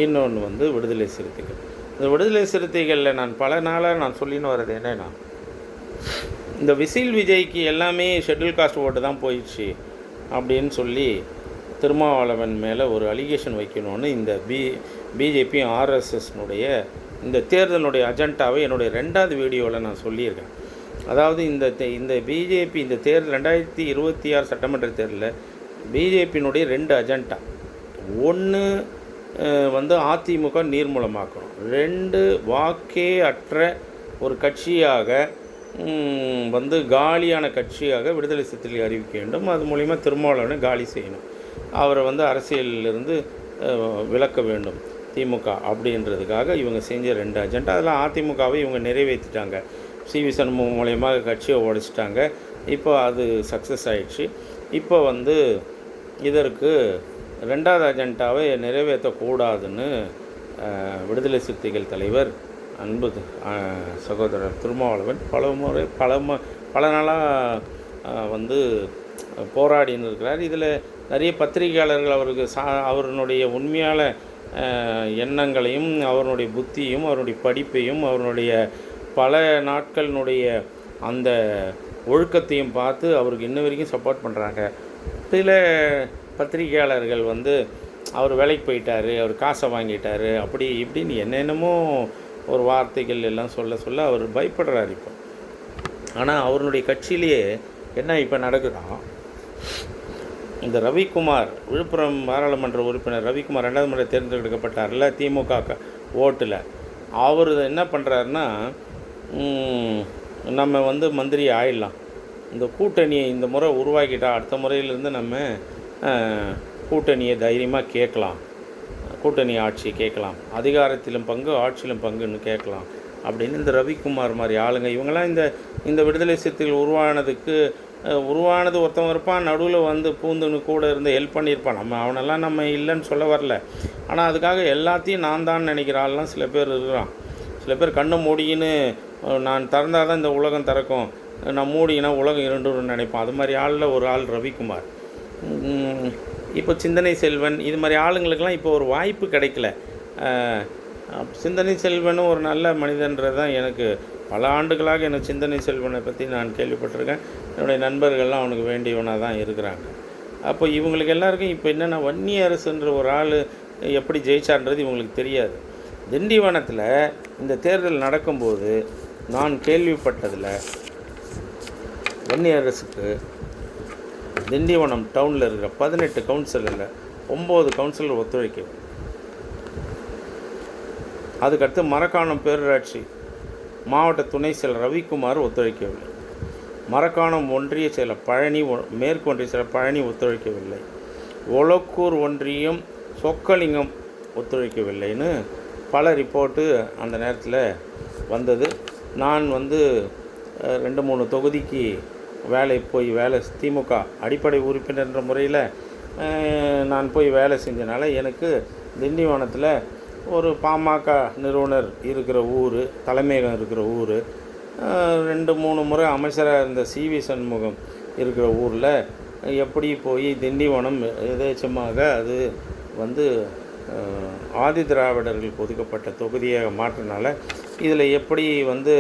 இன்னொன்று விடுதலை சிறுத்தைகள். இந்த விடுதலை சிறுத்தைகளில் நான் பல நாளாக நான் சொல்லின்னு வர்றது என்னென்னா, இந்த விசில் விஜய்க்கு எல்லாமே ஷெட்யூல் காஸ்ட் ஓட்டு தான் போயிடுச்சு அப்படின்னு சொல்லி திருமாவளவன் மேலே ஒரு அலிகேஷன் வைக்கணும்னு இந்த பிஜேபி ஆர்எஸ்எஸ்னுடைய இந்த தேர்தலுடைய அஜெண்டாவை என்னுடைய 2வது வீடியோவில் நான் சொல்லியிருக்கேன். அதாவது இந்த பிஜேபி இந்த தேர்தல் 2026 சட்டமன்ற தேர்தலில் பிஜேபியினுடைய 2 அஜெண்டா. ஒன்று அதிமுக நீர்மூலமாக்கணும். 2 வாக்கே அற்ற ஒரு கட்சியாக காலியான கட்சியாக விடுதலை சிறுத்தைகளை அறிவிக்க வேண்டும். அது மூலிமா திருமாவளவனை காலி செய்யணும். அவரை அரசியலிலிருந்து விலக்க வேண்டும் திமுக அப்படின்றதுக்காக இவங்க செஞ்ச 2 அஜெண்டா. அதெல்லாம் அதிமுகவை இவங்க நிறைவேற்றிட்டாங்க. சிவி சண்முகம் மூலயமா கட்சியை உடைச்சிட்டாங்க. இப்போ அது சக்ஸஸ் ஆகிடுச்சு. இப்போ இதற்கு 2வது அஜெண்டாவை நிறைவேற்றக்கூடாதுன்னு விடுதலை சிறுத்தைகள் தலைவர் அன்பு சகோதரர் திருமாவளவன் பல நாளாக போராடின்னு இருக்கிறார். இதில் நிறைய பத்திரிகையாளர்கள் அவருடைய உண்மையான எண்ணங்களையும் அவருடைய புத்தியும் அவருடைய படிப்பையும் அவருடைய பல நாட்களினுடைய அந்த ஒழுக்கத்தையும் பார்த்து அவருக்கு இன்ன வரைக்கும் சப்போர்ட் பண்ணுறாங்க. சில பத்திரிகையாளர்கள் அவர் வேலைக்கு போயிட்டார், அவர் காசை வாங்கிட்டார், அப்படி இப்படின்னு என்னென்னமோ ஒரு வார்த்தைகள் எல்லாம் சொல்ல அவர் பயப்படுறார் இப்போ. ஆனால் அவருடைய கட்சியிலேயே என்ன இப்போ நடக்குதா, இந்த ரவிக்குமார், விழுப்புரம் பாராளுமன்ற உறுப்பினர் ரவிக்குமார் 2வது முறை தேர்ந்தெடுக்கப்பட்டார்ல திமுக ஓட்டில், அவர் என்ன பண்ணுறாருன்னா, நம்ம மந்திரி ஆயிடலாம், இந்த கூட்டணியை இந்த முறை உருவாக்கிட்டா அடுத்த முறையிலேருந்து நம்ம கூட்டணியை தைரியமாக கேட்கலாம், கூட்டணி ஆட்சி கேட்கலாம், அதிகாரத்திலும் பங்கு ஆட்சியிலும் பங்குன்னு கேட்கலாம் அப்படின்னு இந்த ரவிக்குமார் மாதிரி ஆளுங்க இவங்கெல்லாம் இந்த விடுதலை சிறுத்தைகள் உருவானது ஒருத்தவங்க இருப்பான், நடுவில் பூந்துன்னு கூட இருந்து ஹெல்ப் பண்ணியிருப்பான். அவனெல்லாம் நம்ம இல்லைன்னு சொல்ல வரல. ஆனால் அதுக்காக எல்லாத்தையும் நான் தான் நினைக்கிற ஆள்லாம் சில பேர் இருக்கிறான். சில பேர் கண்ணை மூடின்னு நான் திறந்தால் தான் இந்த உலகம் திறக்கும், நான் மூடினா உலகம் இருண்டுன்னு நினைப்பான். அது மாதிரி ஆளில் ஒரு ஆள் ரவிக்குமார். இப்போ சிந்தனை செல்வன் இது மாதிரி ஆளுங்களுக்கெல்லாம் இப்போ ஒரு வாய்ப்பு கிடைக்கல. சிந்தனை செல்வனும் ஒரு நல்ல மனிதன்றது தான் எனக்கு பல ஆண்டுகளாக எனக்கு சிந்தனை செல்வனை பற்றி நான் கேள்விப்பட்டிருக்கேன். என்னுடைய நண்பர்கள்லாம் அவனுக்கு வேண்டியவனாக தான் இருக்கிறாங்க. அப்போ இவங்களுக்கு எல்லாருக்கும் இப்போ என்னென்னா, வன்னி அரசுன்ற ஒரு ஆள் எப்படி ஜெயிச்சார்ன்றது இவங்களுக்கு தெரியாது. திண்டிவனத்தில் இந்த தேர்தல் நடக்கும்போது நான் கேள்விப்பட்டதில் வன்னியரசுக்கு திண்டிவனம் டவுனில் இருக்கிற 18 கவுன்சிலரில் 9 கவுன்சிலர் ஒத்துழைக்கவில்லை. அதுக்கடுத்து மரக்காணம் பேரூராட்சி மாவட்ட துணை செயலர் ரவிக்குமார் ஒத்துழைக்கவில்லை. மரக்காணம் ஒன்றிய செயலர் பழனி, மேற்கு ஒன்றிய செயலர் பழனி ஒத்துழைக்கவில்லை. ஒலக்கூர் ஒன்றியம் சொக்கலிங்கம் ஒத்துழைக்கவில்லைன்னு பல ரிப்போர்ட்டு அந்த நேரத்தில் வந்தது. நான் 2-3 தொகுதிக்கு வேலை திமுக அடிப்படை உறுப்பினர்ன்ற முறையில் நான் போய் வேலை செஞ்சனால எனக்கு திண்டிவனத்தில் ஒரு பாமக நிறுவனர் இருக்கிற ஊர், தலைமையகம் இருக்கிற ஊர், 2-3 முறை அமைச்சராக இருந்த சிவி சண்முகம் இருக்கிற ஊரில் எப்படி போய் திண்டிவனம் எதேச்சமாக அது ஆதி திராவிடர்களுக்கு ஒதுக்கப்பட்ட தொகுதியாக மாற்றினால இதில் எப்படி இந்த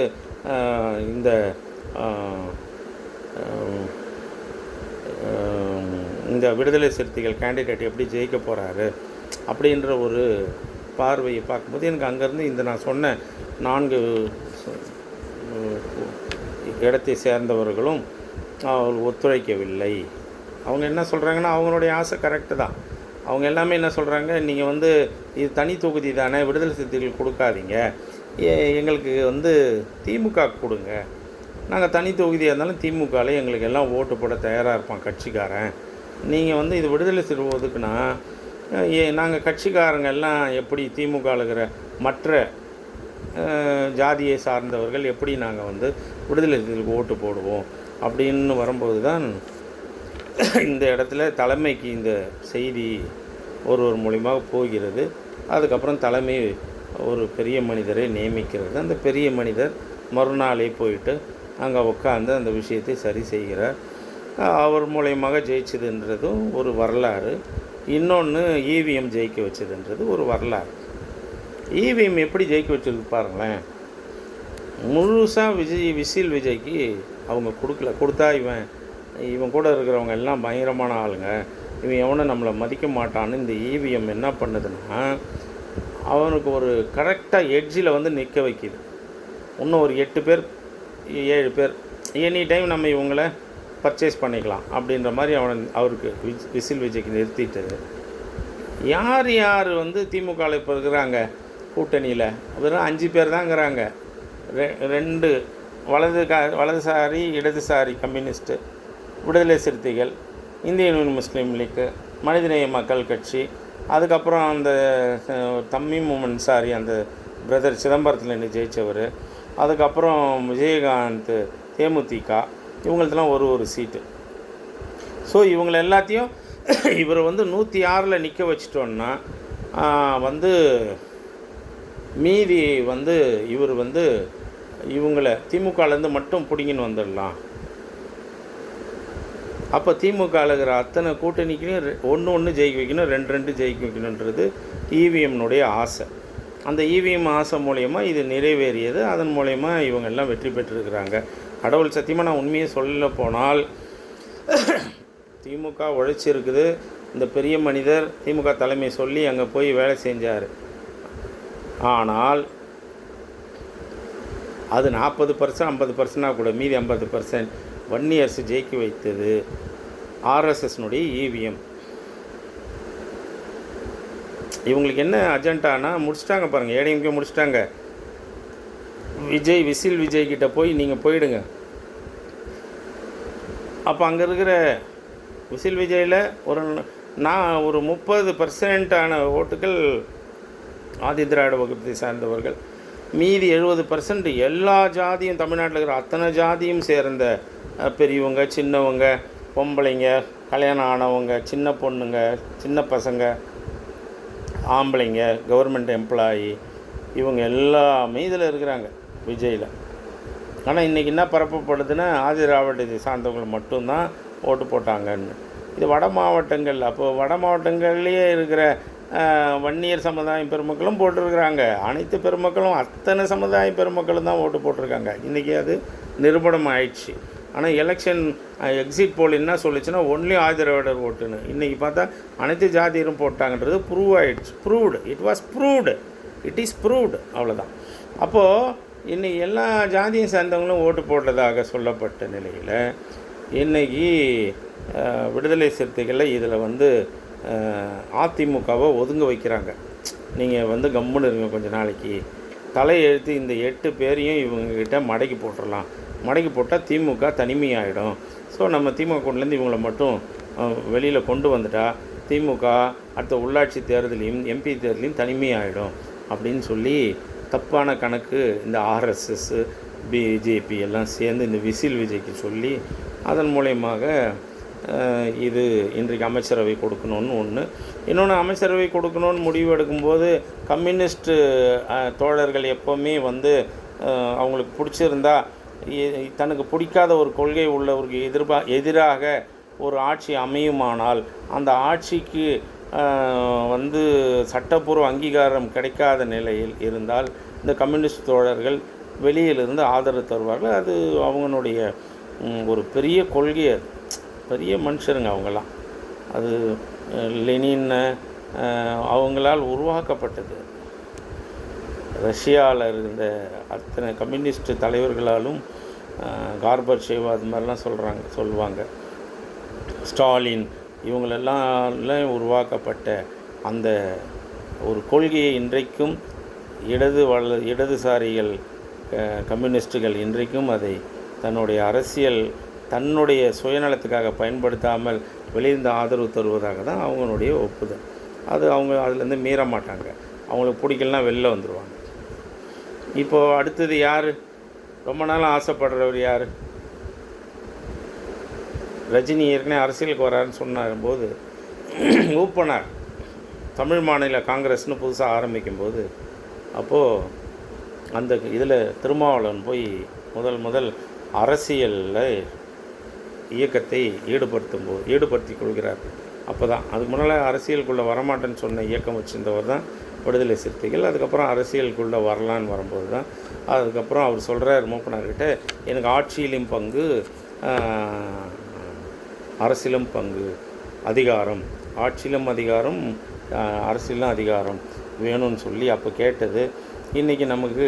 இந்த விடுதலை சிறுத்தைகள் கேண்டிடேட் எப்படி ஜெயிக்க போகிறாரு அப்படின்ற ஒரு பார்வையை பார்க்கும்போது எனக்கு அங்கேருந்து நான் சொன்ன 4 இடத்தை சேர்ந்தவர்களும் ஒத்துழைக்கவில்லை. அவங்க என்ன சொல்கிறாங்கன்னா, அவங்களுடைய ஆசை கரெக்டு தான். அவங்க எல்லாமே என்ன சொல்கிறாங்க, நீங்கள் இது தனி தொகுதி தானே, விடுதலை சிறுத்தைகள் கொடுக்காதீங்க, எங்களுக்கு திமுக கொடுங்க, நாங்கள் தனி தொகுதியாக இருந்தாலும் திமுகவில் எங்களுக்கு எல்லாம் ஓட்டு போட தயாராக இருப்பான் கட்சிக்காரன். நீங்கள் இது விடுதலை சிறு ஒதுக்குனா நாங்கள் கட்சிக்காரங்க எல்லாம் எப்படி திமுகவில் இருக்கிற மற்ற ஜாதியை சார்ந்தவர்கள் எப்படி நாங்கள் விடுதலை சிறுத்தைகளுக்கு ஓட்டு போடுவோம் அப்படின்னு வரும்போது தான் இந்த இடத்துல தலைமைக்கு இந்த செய்தி ஒருவர் மூலியமாக போகிறது. அதுக்கப்புறம் தலைமை ஒரு பெரிய மனிதரை நியமிக்கிறது. அந்த பெரிய மனிதர் மறுநாளே போயிட்டு அங்கே உட்காந்து அந்த விஷயத்தை சரி செய்கிறார். அவர் மூலயமாக ஜெயிச்சதுன்றதும் ஒரு வரலாறு. இன்னொன்று இவிஎம் ஜெயிக்க வச்சதுன்றது ஒரு வரலாறு. இவிஎம் எப்படி ஜெயிக்க வச்சதுக்கு பாருங்களேன். முழுசாக விசில் விஜய்க்கு அவங்க கொடுத்தா இவன் கூட இருக்கிறவங்க எல்லாம் பயங்கரமான ஆளுங்க, இவன் எவனும் நம்மளை மதிக்க மாட்டான்னு இந்த இவிஎம் என்ன பண்ணுதுன்னா அவனுக்கு ஒரு கரெக்டாக எட்ஜில் நிற்க வைக்கிது. இன்னும் ஒரு 8 பேர் 7 பேர் எனி டைம் நம்ம இவங்களை பர்ச்சேஸ் பண்ணிக்கலாம் அப்படின்ற மாதிரி அவருக்கு விசில் விஜய்க்கு நிறுத்திட்டு யார் திமுகவில் இப்போ இருக்கிறாங்க கூட்டணியில் வெறும் 5 பேர் தாங்கிறாங்க. 2 வலதுசாரி இடதுசாரி கம்யூனிஸ்ட்டு, விடுதலை சிறுத்தைகள், இந்திய யூனியன் முஸ்லீம் லீக்கு, மனிதநேய மக்கள் கட்சி, அதுக்கப்புறம் அந்த தம்மீம் அன்சாரி அந்த பிரதர் சிதம்பரத்தில் நின்று ஜெயித்தவர், அதுக்கப்புறம் விஜயகாந்த் தேமுதிக, இவங்களுக்கெல்லாம் ஒரு சீட்டு. ஸோ இவங்களை எல்லாத்தையும் இவர் 106 நிற்க வச்சிட்டோன்னா மீதி இவர் இவங்களை திமுகலேருந்து மட்டும் பிடிங்கின்னு வந்துடலாம். அப்போ திமுகவில் இருக்கிற அத்தனை கூட்டணிக்குன்னு ஒன்று ஜெயிக்க வைக்கணும், 2 ஜெயிக்க வைக்கணுன்றது இவிஎம்னுடைய ஆசை. அந்த இவிஎம் ஆசை மூலயமா இது நிறைவேறியது. அதன் மூலயமா இவங்க எல்லாம் வெற்றி பெற்றிருக்கிறாங்க. கடவுள் சத்தியமாக நான் உண்மையை சொல்ல போனால் திமுக உழைச்சிருக்குது. இந்த பெரிய மனிதர் திமுக தலைமை சொல்லி அங்கே போய் வேலை செஞ்சார். ஆனால் அது 40% 50%னா கூட மீதி 50% வன்னியரசு ஜெயிக்க வைத்தது ஆர்எஸ்எஸ்னுடைய இவிஎம். இவங்களுக்கு என்ன அஜெண்டானா முடிச்சிட்டாங்க பாருங்கள். ஏடிஎம்கே முடிச்சிட்டாங்க. விசில் விஜய்கிட்ட போய் நீங்கள் போயிடுங்க. அப்போ அங்கே இருக்கிற விசில் விஜயில் ஒரு 30% ஓட்டுகள் ஆதி திராவிட வகுப்பை சார்ந்தவர்கள், மீதி 70% எல்லா ஜாதியும் தமிழ்நாட்டில் இருக்கிற அத்தனை ஜாதியும் சேர்ந்த பெரியவங்க, சின்னவங்க, பொம்பளைங்க, கல்யாணம் ஆனவங்க, சின்ன பொண்ணுங்க, சின்ன பசங்க, ஆம்பளைங்க, கவர்மெண்ட் எம்ப்ளாயி, இவங்க எல்லாமே இதில் இருக்கிறாங்க விஜயில். ஆனால் இன்றைக்கி என்ன பரப்பப்படுதுன்னா ஆதி திராவிடத்தை சார்ந்தவங்க மட்டும்தான் ஓட்டு போட்டாங்கன்னு. இது வட மாவட்டங்கள். அப்போது வட மாவட்டங்கள்லேயே இருக்கிற வன்னியர் சமுதாய பெருமக்களும் போட்டிருக்கிறாங்க. அனைத்து பெருமக்களும் அத்தனை சமுதாய பெருமக்களும் தான் ஓட்டு போட்டிருக்காங்க. இன்றைக்கி அது நிரூபணம் ஆயிடுச்சு. ஆனால் எலெக்ஷன் எக்ஸிட் போல் என்ன சொல்லிச்சுன்னா ஒன்லி ஆதிதிராவிடர் ஓட்டுன்னு. இன்றைக்கி பார்த்தா அனைத்து ஜாதியரும் போட்டாங்கன்றது ப்ரூவ் ஆகிடுச்சு. Proved, it was proved, it is proved, அவ்வளோதான். அப்போது இன்றைக்கி எல்லா ஜாதியும் சேர்ந்தவங்களும் ஓட்டு போட்டதாக சொல்லப்பட்ட நிலையில் இன்றைக்கி விடுதலை சிறுத்தைகளில் இதில் வந்து அதிமுகவை ஒதுங்க வைக்கிறாங்க. நீங்கள் வந்து கம்முன்னு இருங்க கொஞ்சம் நாளைக்கு, தலையெழுத்து இந்த 8 பேரையும் இவங்கக்கிட்ட மடக்கி போட்டுடலாம். மடக்கி போட்டால் திமுக தனிமையாகிடும். ஸோ நம்ம திமுக கொண்டுலேருந்து இவங்களை மட்டும் வெளியில் கொண்டு வந்துட்டா திமுக அடுத்த உள்ளாட்சி தேர்தலையும் எம்பி தேர்தலையும் தனிமையாகிடும் அப்படின்னு சொல்லி தப்பான கணக்கு இந்த ஆர்எஸ்எஸ் பிஜேபி எல்லாம் சேர்ந்து இந்த விசில் விஜய்க்கு சொல்லி அதன் மூலயமாக இது இன்றைக்கு அமைச்சரவை கொடுக்கணும்னு ஒன்று. இன்னொன்று, அமைச்சரவை கொடுக்கணும்னு முடிவு எடுக்கும்போது கம்யூனிஸ்ட்டு தோழர்கள் எப்போவுமே வந்து அவங்களுக்கு பிடிச்சிருந்தா தனக்கு பிடிக்காத ஒரு கொள்கை உள்ளவருக்கு எதிராக ஒரு ஆட்சி அமையுமானால் அந்த ஆட்சிக்கு வந்து சட்டப்பூர்வ அங்கீகாரம் கிடைக்காத நிலையில் இருந்தால் இந்த கம்யூனிஸ்ட் தோழர்கள் வெளியிலிருந்து ஆதரவு தருவார்கள். அது அவங்களுடைய ஒரு பெரிய கொள்கை, அது பெரிய மனுஷருங்க அவங்கெல்லாம். அது லெனின் அவங்களால் உருவாக்கப்பட்டது. ரஷ்யாவில் இருந்த அத்தனை கம்யூனிஸ்ட் தலைவர்களாலும் கார்பச்சேவ் அது மாதிரிலாம் சொல்லுவாங்க. ஸ்டாலின் இவங்களெல்லாம் உருவாக்கப்பட்ட அந்த ஒரு கொள்கையை இன்றைக்கும் இடதுசாரிகள் கம்யூனிஸ்டுகள் இன்றைக்கும் அதை தன்னுடைய அரசியல் தன்னுடைய சுயநலத்துக்காக பயன்படுத்தாமல் வெளியிருந்து ஆதரவு தருவதாக தான் அவங்களுடைய ஒப்புதல். அது அவங்க அதுலேருந்து மீற மாட்டாங்க. அவங்களுக்கு பிடிக்கலனா வெளில வந்துடுவாங்க. இப்போது அடுத்தது யார் ரொம்ப நாள் ஆசைப்படுறவர் யார்? ரஜினி ஏற்கனவே அரசியலுக்கு வராருன்னு சொன்னபோது ஊப்பனார் தமிழ் மாநில காங்கிரஸ்னு புதுசாக ஆரம்பிக்கும்போது அப்போது அந்த இதில் திருமாவளவன் போய் முதல் அரசியலில் இயக்கத்தை ஈடுபடுத்தி கொள்கிறார். அப்போ தான் அதுக்கு முன்னால் அரசியலுக்குள்ளே வரமாட்டேன்னு சொன்ன இயக்கம் வச்சுருந்தவர் தான் விடுதலை சிறுத்தைகள். அதுக்கப்புறம் அரசியலுக்குள்ளே வரலான்னு வரும்போது தான் அதுக்கப்புறம் அவர் சொல்கிறார் மூப்பனார்கிட்ட, எனக்கு ஆட்சியிலும் பங்கு அரசியலும் பங்கு, அதிகாரம், ஆட்சியிலும் அதிகாரம் அரசியலும் அதிகாரம் வேணும்னு சொல்லி அப்போ கேட்டது இன்றைக்கி நமக்கு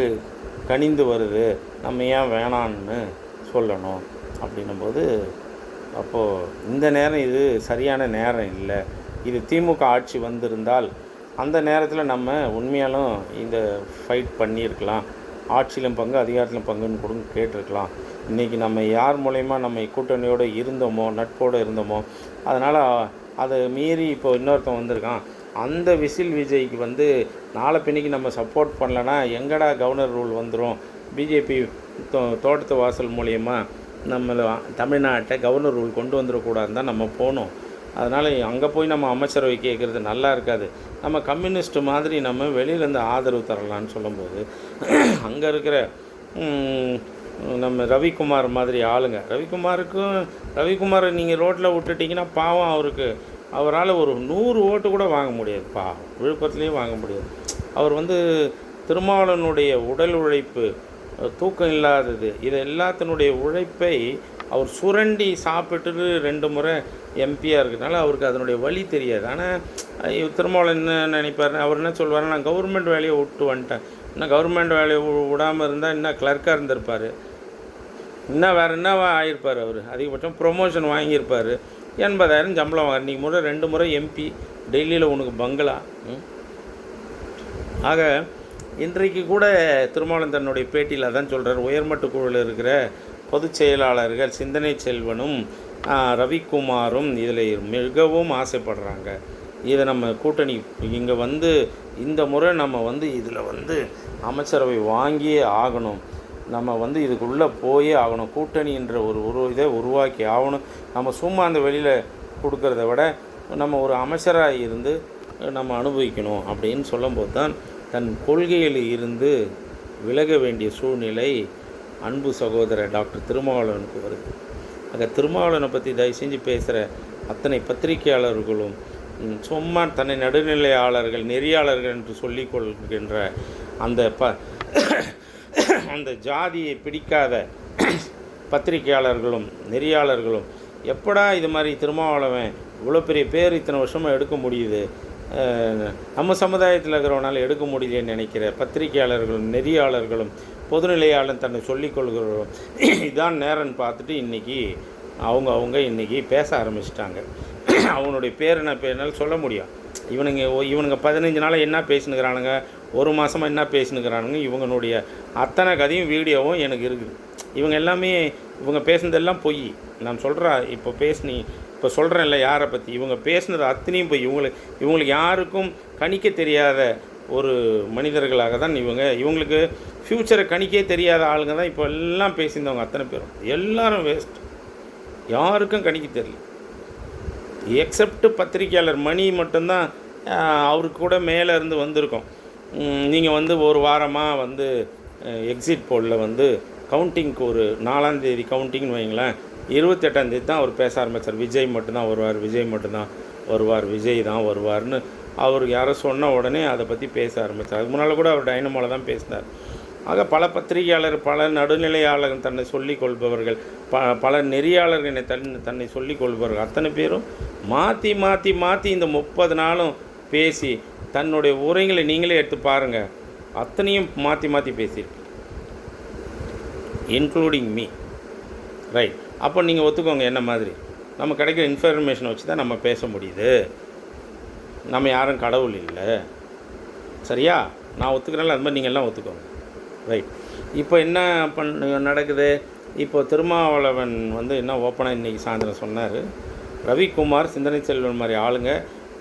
கனிந்து வருது. நம்ம ஏன் வேணான்னு சொல்லணும் அப்படின்னும்போது அப்போது இந்த நேரம் இது சரியான நேரம் இல்லை. இது திமுக ஆட்சி வந்திருந்தால் அந்த நேரத்தில் நம்ம உண்மையாலும் இந்த ஃபைட் பண்ணியிருக்கலாம். ஆட்சியிலும் பங்கு அதிகாரத்திலும் பங்குன்னு கூட கேட்டிருக்கலாம். இன்றைக்கி நம்ம யார் மூலயமா நம்ம கூட்டணியோடு இருந்தோமோ நட்போடு இருந்தோமோ அதனால் அதை மீறி இப்போ இன்னொருத்தன் வந்திருக்கான். அந்த விசில் விஜய்க்கு வந்து நாளை பின்னிக்கு நம்ம சப்போர்ட் பண்ணலன்னா எங்கடா கவர்னர் ரூல் வந்துடும். பிஜேபி தோட்டத்து வாசல் மூலயமா நம்மளை தமிழ்நாட்டை கவர்னர் ரூல் கொண்டு வந்துடக்கூடாதுன்னு தான் நம்ம போனோம். அதனால் அங்கே போய் நம்ம அமைச்சரவை கேட்குறது நல்லா இருக்காது. நம்ம கம்யூனிஸ்ட்டு மாதிரி நம்ம வெளியிலேருந்து ஆதரவு தரலான்னு சொல்லும்போது அங்கே இருக்கிற நம்ம ரவிக்குமார் மாதிரி ஆளுங்க, ரவிக்குமாரை நீங்கள் ரோட்டில் விட்டுட்டிங்கன்னா பாவம் அவரால் ஒரு 100 ஓட்டு கூட வாங்க முடியாது. பாவம் விழுப்புரத்துலேயும் வாங்க முடியாது. அவர் வந்து திருமாவளவனுடைய உடல் உழைப்பு, தூக்கம் இல்லாதது, இது எல்லாத்தினுடைய உழைப்பை அவர் சுரண்டி சாப்பிட்டுட்டு 2 முறை எம்பியாக இருக்கிறதுனால அவருக்கு அதனுடைய வழி தெரியாது. ஆனால் திருமாவளவன் என்ன நினைப்பார், அவர் என்ன சொல்வார், நான் கவர்மெண்ட் வேலையை விட்டு வந்துட்டேன், இன்னும் கவர்மெண்ட் வேலையை விடாமல் இருந்தால் இன்னும் கிளர்க்காக இருந்திருப்பார், இன்னும் வேறு என்னவா ஆகியிருப்பார். அவர் அதிகபட்சம் ப்ரொமோஷன் வாங்கியிருப்பார், 80,000 சம்பளம் வாங்க. இன்றைக்கி 2 முறை எம்பி, டெல்லியில் உனக்கு பங்களா. ஆக இன்றைக்கு கூட திருமாவளவன் தன்னுடைய பேட்டியில் தான் சொல்கிறார், உயர்மட்ட குழுவில் இருக்கிற பொதுச் செயலாளர்கள் சிந்தனை செல்வனும் ரவிக்குமாரும் இதில் மிகவும் ஆசைப்படுறாங்க. இதை நம்ம கூட்டணி இங்கே வந்து இந்த முறை நம்ம வந்து இதில் வந்து அமைச்சரவை வாங்கியே ஆகணும், நம்ம வந்து இதுக்குள்ளே போயே ஆகணும், கூட்டணின்ற ஒரு இதை உருவாக்கி ஆகணும். நம்ம சும்மா அந்த வெளியில் கொடுக்கறத விட நம்ம ஒரு அமைச்சராக இருந்து நம்ம அனுபவிக்கணும் அப்படின்னு சொல்லும்போது தான் தன் கொள்கையில் இருந்து விலக வேண்டிய சூழ்நிலை அன்பு சகோதரர் டாக்டர் திருமாவளவனுக்கு வருது. ஆக திருமாவளவனை பற்றி தயவு செஞ்சு பேசுகிற அத்தனை பத்திரிகையாளர்களும் சும்மா தன்னை நடுநிலையாளர்கள் நெறியாளர்கள் என்று சொல்லிக் கொள்கின்ற அந்த ஜாதியை பிடிக்காத பத்திரிகையாளர்களும் நெறியாளர்களும் எப்படா இது மாதிரி திருமாவளவன் இவ்வளோ பெரிய பேர் இத்தனை வருஷமாக எடுக்க முடியுது, நம்ம சமுதாயத்தில் இருக்கிறவனால எடுக்க முடியலன்னு நினைக்கிற பத்திரிகையாளர்களும் நெறியாளர்களும் பொதுநிலையாளன் தன்னை சொல்லிக்கொள்கிறோம் இதான் நேரம்னு பார்த்துட்டு இன்றைக்கி அவங்க இன்றைக்கி பேச ஆரம்பிச்சிட்டாங்க. அவனுடைய பேர் என்ன பேர்னாலும் சொல்ல முடியும். இவனுங்க 15 நாளாக என்ன பேசினுக்கிறானுங்க, ஒரு மாதமாக என்ன பேசினுக்கிறானுங்க, இவங்களுடைய அத்தனை கதையும் வீடியோவும் எனக்கு இருக்குது. இவங்க எல்லாமே இவங்க பேசுனதெல்லாம் பொய். நான் இப்போ சொல்கிறேன்ல யாரை பற்றி, இவங்க பேசுனது அத்தனையும் பொய். இவங்களுக்கு யாருக்கும் கணிக்க தெரியாத ஒரு மனிதர்களாக தான் இவங்களுக்கு ஃப்யூச்சரை கணிக்கே தெரியாத ஆளுங்க தான் இப்போ எல்லாம் பேசியிருந்தவங்க அத்தனை பேரும். எல்லோரும் வேஸ்ட், யாருக்கும் கணிக்க தெரியல. எக்ஸப்ட் பத்திரிக்கையாளர் மணி மட்டும்தான் அவருக்கு கூட மேலே இருந்து வந்திருக்கோம். நீங்கள் ஒரு வாரமாக எக்ஸிட் போலில் கவுண்டிங்க்கு ஒரு 4ஆம் தேதி கவுண்டிங்னு வைங்களேன், 28ஆம் தேதி தான் அவர் பேச ஆரம்பித்தார். விஜய் மட்டும்தான் வருவார், விஜய் தான் வருவார்னு அவருக்கு யாரோ சொன்ன உடனே அதை பற்றி பேச ஆரம்பித்தார். அதுக்கு முன்னால் கூட அவர் டைனமோவில் தான் பேசினார். ஆக பல பத்திரிகையாளர், பல நடுநிலையாளர்கள் தன்னை சொல்லிக் கொள்பவர்கள், பல நெறியாளர்களை தன்னை சொல்லிக் கொள்பவர்கள் அத்தனை பேரும் மாற்றி இந்த 30 நாளும் பேசி தன்னுடைய உரைகளை நீங்களே எடுத்து பாருங்கள். அத்தனையும் மாற்றி பேசியிருக்கு, இன்க்ளூடிங் மீ. ரைட். அப்போ நீங்கள் ஒத்துக்கோங்க, என்ன மாதிரி நம்ம கிடைக்கிற இன்ஃபர்மேஷனை வச்சு தான் நம்ம பேச முடியுது. நம்ம யாரும் கடவுள் இல்லை, சரியா? நான் ஒத்துக்கிறேன்ல, அது மாதிரி நீங்கள் எல்லாம் ஒத்துக்கோங்க. ரைட். இப்போ என்ன நடக்குது? இப்போ திருமாவளவன் என்ன ஓப்பனாக இன்றைக்கி சாயந்தரம் சொன்னார், ரவிக்குமார், சிந்தனை செல்வன் மாதிரி ஆளுங்க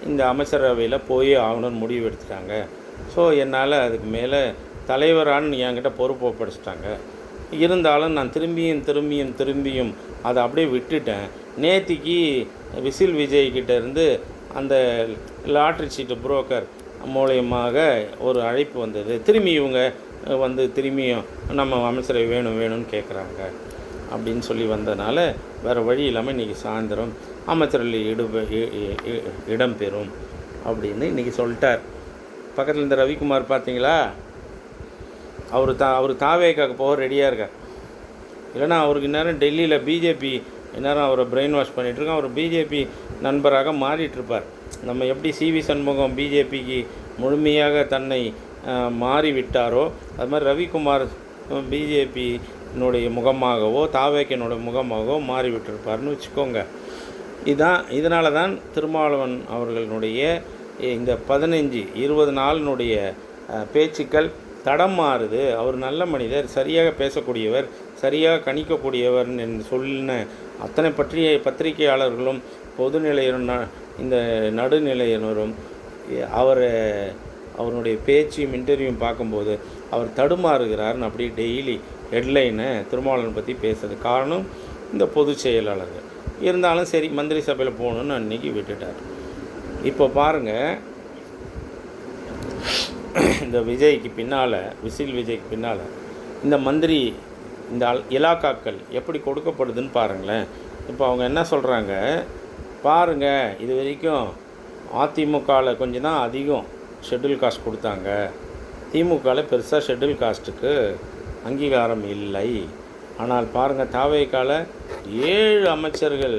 இந்த அமைச்சரவையில் போய் ஆகணும்னு முடிவு எடுத்துட்டாங்க. ஸோ என்னால் அதுக்கு மேலே தலைவரான்னு என்கிட்ட பொறுப்பு ஒப்படைச்சிட்டாங்க. இருந்தாலும் நான் திரும்பியும் அதை அப்படியே விட்டுட்டேன். நேத்திக்கு விசில் விஜய்கிட்ட இருந்து அந்த லாட்ரி சீட்டு புரோக்கர் மூலயமாக ஒரு அழைப்பு வந்தது. இவங்க திரும்பியும் நம்ம அமைச்சரை வேணும்னு கேட்குறாங்க அப்படின்னு சொல்லி வந்ததுனால வேறு வழி இல்லாமல் இன்றைக்கி சாயந்தரம் அமைச்சரில் இடம்பெறும் அப்படின்னு இன்றைக்கி சொல்லிட்டார். பக்கத்தில் இந்த ரவிக்குமார் பார்த்தீங்களா, அவர் தாவேக்காக்கு போக ரெடியாக இருக்கார். இல்லைனா அவருக்கு இந்நேரம் டெல்லியில் பிஜேபி இந்நேரம் அவரை பிரெயின் வாஷ் பண்ணிகிட்ருக்கோம். அவர் பிஜேபி நண்பராக மாறிட்டுருப்பார். நம்ம எப்படி சிவி சண்முகம் பிஜேபிக்கு முழுமையாக தன்னை மாறிவிட்டாரோ அது மாதிரி ரவிக்குமார் பிஜேபியினுடைய முகமாகவோ தாவேக்கினுடைய முகமாகவோ மாறிவிட்டிருப்பார்னு வச்சுக்கோங்க. இதனால தான் திருமாவளவன் அவர்களுடைய இந்த 15-20 நாளினுடைய பேச்சுக்கள் தடம் மாறுது. அவர் நல்ல மனிதர், சரியாக பேசக்கூடியவர், சரியாக கணிக்கக்கூடியவர்னு சொன்ன அத்தனை பற்றிய பத்திரிகையாளர்களும் பொதுநிலையினரும் இந்த நடுநிலையினரும் அவருடைய பேச்சையும் இன்டர்வியூவும் பார்க்கும்போது அவர் தடுமாறுகிறார்னு அப்படியே டெய்லி ஹெட்லைனை திருமாவளவன் பற்றி பேசுறது காரணம் இந்த பொதுச் செயலாளர்கள். இருந்தாலும் சரி, மந்திரி சபையில் போகணுன்னு அன்றைக்கி விட்டுட்டார். இப்போ பாருங்கள், இந்த விசில் விஜய்க்கு பின்னால் இந்த மந்திரி, இந்த இலாக்காக்கள் எப்படி கொடுக்கப்படுதுன்னு பாருங்களேன். இப்போ அவங்க என்ன சொல்கிறாங்க பாருங்கள், இது வரைக்கும் அதிமுகவில் கொஞ்சம் தான் அதிகம் ஷெட்யூல் காஸ்ட் கொடுத்தாங்க, திமுகவில் பெருசாக ஷெட்யூல் காஸ்ட்டுக்கு அங்கீகாரம் இல்லை. ஆனால் பாருங்கள், தாவேக்கால 7 அமைச்சர்கள்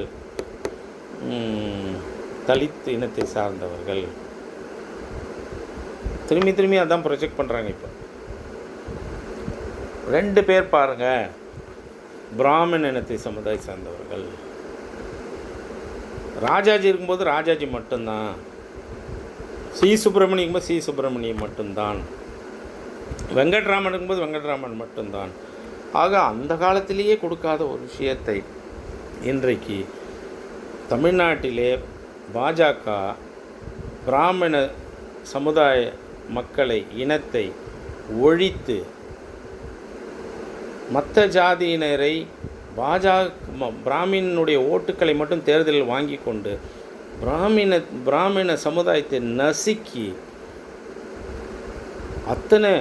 தலித் இனத்தை சார்ந்தவர்கள். திரும்பி அதான் ப்ரொஜெக்ட் பண்ணுறாங்க. இப்போ 2 பேர் பாருங்கள், பிராமண இனத்தை சமுதாய சார்ந்தவர்கள். ராஜாஜி இருக்கும்போது ராஜாஜி மட்டும்தான், சுப்பிரமணியம் இருக்கும்போது சுப்பிரமணியம் மட்டும்தான், வெங்கட்ராமன் இருக்கும்போது வெங்கட்ராமன் மட்டும்தான். ஆக அந்த காலத்திலேயே கொடுக்காத ஒரு விஷயத்தை இன்றைக்கு தமிழ்நாட்டிலே பாஜக பிராமண சமுதாய மக்களை, இனத்தை ஒழித்து மற்ற ஜாதியினரை பிராமினுடைய ஓட்டுக்களை மட்டும் தேர்தலில் வாங்கி கொண்டு பிராமண சமுதாயத்தை நசுக்கி அத்தனை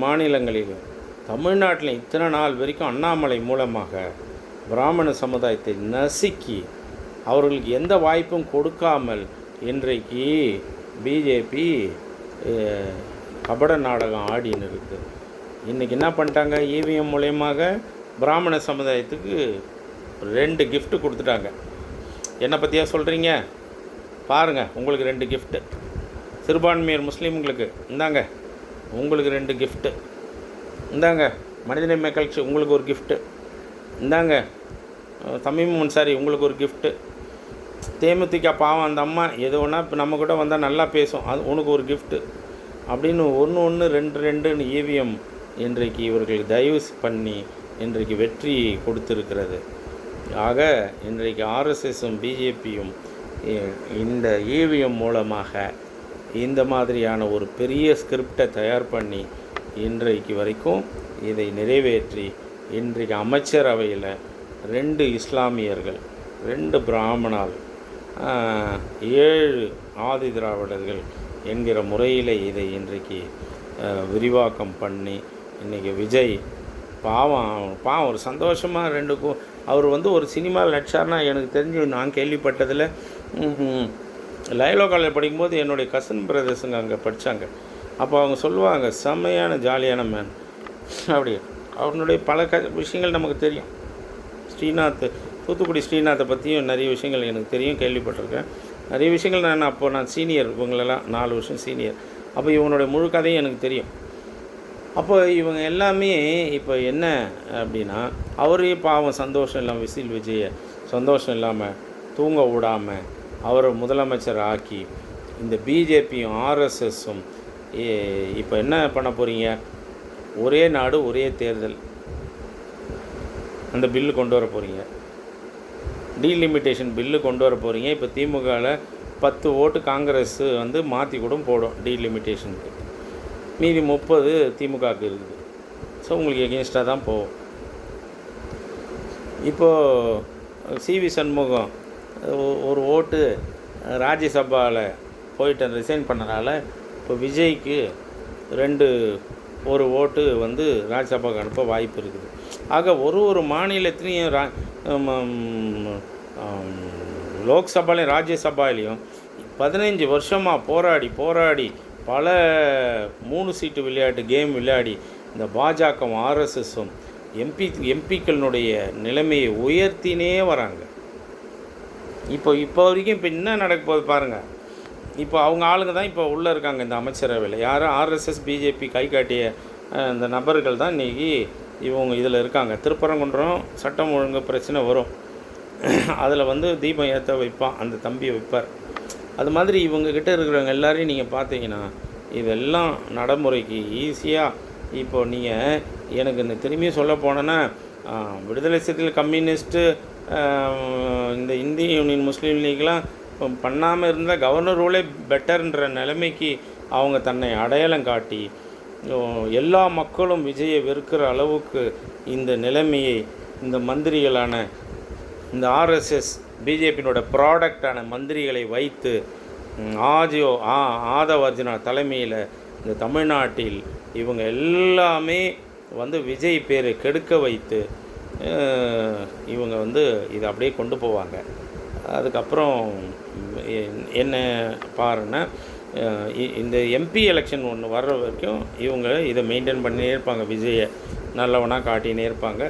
மாநிலங்களிலும் தமிழ்நாட்டில் இத்தனை நாள் வரைக்கும் அண்ணாமலை மூலமாக பிராமண சமுதாயத்தை நசுக்கி அவர்களுக்கு எந்த வாய்ப்பும் கொடுக்காமல் இன்றைக்கு பிஜேபி கபட நாடகம் ஆடின்னு இருக்குது. இன்றைக்கி என்ன பண்ணிட்டாங்க, இவிஎம் மூலயமாக பிராமண சமுதாயத்துக்கு 2 gift கொடுத்துட்டாங்க. என்னை பற்றியா சொல்கிறீங்க? பாருங்கள், உங்களுக்கு 2 கிஃப்ட்டு. சிறுபான்மையர் முஸ்லீம்களுக்கு இந்தாங்க, உங்களுக்கு 2 கிஃப்ட்டு. இந்தாங்க மனிதநேய கட்சி, உங்களுக்கு ஒரு கிஃப்ட்டு. இந்தாங்க தமீம் அன்சாரி, உங்களுக்கு ஒரு கிஃப்ட்டு. தேமுதிக பாவம் அந்த அம்மா எது ஒன்றா இப்போ நம்ம கூட வந்தால் நல்லா பேசும், அது உனக்கு ஒரு கிஃப்ட்டு அப்படின்னு 1 2 EVM இன்றைக்கு இவர்கள் தயவு பண்ணி இன்றைக்கு வெற்றி கொடுத்துருக்கிறது. ஆக இன்றைக்கு ஆர்எஸ்எஸும் பிஜேபியும் இந்த EVM மூலமாக இந்த மாதிரியான ஒரு பெரிய ஸ்கிரிப்டை தயார் பண்ணி இன்றைக்கு வரைக்கும் இதை நிறைவேற்றி இன்றைக்கு அமைச்சரவையில் 2 இஸ்லாமியர்கள், 2 பிராமணால், 7 ஆதி திராவிடர்கள் என்கிற முறையில் இதை இன்றைக்கு விரிவாக்கம் பண்ணி இன்றைக்கி விஜய் பாவம் ஒரு சந்தோஷமாக 2 அவர் ஒரு சினிமாவில் நடிச்சார்னா எனக்கு தெரிஞ்சு நான் கேள்விப்பட்டதில் லைலோ காலேஜ் படிக்கும்போது என்னுடைய கசின் பிரதர்ஸுங்க அங்கே படித்தாங்க. அப்போ அவங்க சொல்லுவாங்க, செம்மையான ஜாலியான மேன் அப்படி. அவனுடைய பல விஷயங்கள் நமக்கு தெரியும். தூத்துக்குடி ஸ்ரீநாத்தை பற்றியும் நிறைய விஷயங்கள் எனக்கு தெரியும், கேள்விப்பட்டிருக்கேன். நிறைய விஷயங்கள் நான் சீனியர், இவங்களெல்லாம் 4 வருஷம் சீனியர். அப்போ இவனுடைய முழு கதையும் எனக்கு தெரியும். அப்போ இவங்க எல்லாமே இப்போ என்ன அப்படின்னா, அவரே பாவம் சந்தோஷம் இல்லாமல் விசில் விஜயை சந்தோஷம் இல்லாமல் தூங்க விடாமல் அவரை முதலமைச்சர் ஆக்கி இந்த பிஜேபியும் ஆர்எஸ்எஸும் இப்போ என்ன பண்ண போகிறீங்க? ஒரே நாடு ஒரே தேர்தல் அந்த பில்லு கொண்டு வர போகிறீங்க. டீலிமிட்டேஷன் பில்லு கொண்டு வர போகிறீங்க. இப்போ திமுகவில் 10 ஓட்டு காங்கிரஸ் மாற்றி கூட போடும் டீலிமிட்டேஷனுக்கு. மீதி 30 திமுகவுக்கு இருக்குது. ஸோ உங்களுக்கு எகென்ஸ்டாக தான் போகும். இப்போது சிவி சண்முகம் ஒரு ஓட்டு ராஜ்யசபாவில் போயிட்டு ரிசைன் பண்ணனால இப்போ விஜய்க்கு 1 ஓட்டு ராஜ்யசபாவுக்கு அனுப்ப வாய்ப்பு இருக்குது. ஆக ஒரு மாநிலத்திலையும் லோக்சபாலையும் ராஜ்யசபாலையும் 15 வருஷமாக போராடி பல 3 சீட்டு விளையாட்டு கேம் விளையாடி இந்த பாஜகவும் ஆர்எஸ்எஸும் எம்பிக்களினுடைய நிலைமையை உயர்த்தினே வராங்க. இப்போ வரைக்கும் இப்போ என்ன நடக்க போகுது பாருங்கள். இப்போ அவங்க ஆளுங்க தான் இப்போ உள்ளே இருக்காங்க இந்த அமைச்சரவையில். யாரும் ஆர்எஸ்எஸ் பிஜேபி கை காட்டிய இந்த நபர்கள் தான் இன்றைக்கி இவங்க இதில் இருக்காங்க. திருப்பரங்குன்றம் சட்டம் ஒழுங்கு பிரச்சனை வரும், அதில் தீபம் ஏற்ற வைப்பான், அந்த தம்பியை வைப்பார். அது மாதிரி இவங்கக்கிட்ட இருக்கிறவங்க எல்லாரையும் நீங்கள் பார்த்தீங்கன்னா இதெல்லாம் நடைமுறைக்கு ஈஸியாக. இப்போ நீங்கள் எனக்கு இந்த திரும்பியும் சொல்ல போனேன்னா, விடுதலை சிறுத்தைகள் கம்யூனிஸ்ட்டு இந்த இந்திய யூனியன் முஸ்லீம் லீக்லாம் பண்ணாமல் இருந்தால் கவர்னர் ரூலே பெட்டர்ன்ற நிலைமைக்கு அவங்க தன்னை அடையாளம் காட்டி எல்லா மக்களும் விஜயை வெறுக்கிற அளவுக்கு இந்த நிலைமையை இந்த மந்திரிகளான இந்த ஆர்எஸ்எஸ் பிஜேபியினோட ப்ராடக்டான மந்திரிகளை வைத்து ஆதவ அர்ஜுனா தலைமையில் இந்த தமிழ்நாட்டில் இவங்க எல்லாமே விஜய் பேரை கெடுக்க வைத்து இவங்க இதை அப்படியே கொண்டு போவாங்க. அதுக்கப்புறம் என்ன பாருன்னா, இந்த எம்பி எலெக்ஷன் ஒன்று வர்ற வரைக்கும் இவங்க இதை மெயின்டைன் பண்ணினே இருப்பாங்க, விஜயை நல்லவனாக காட்டினே இருப்பாங்க.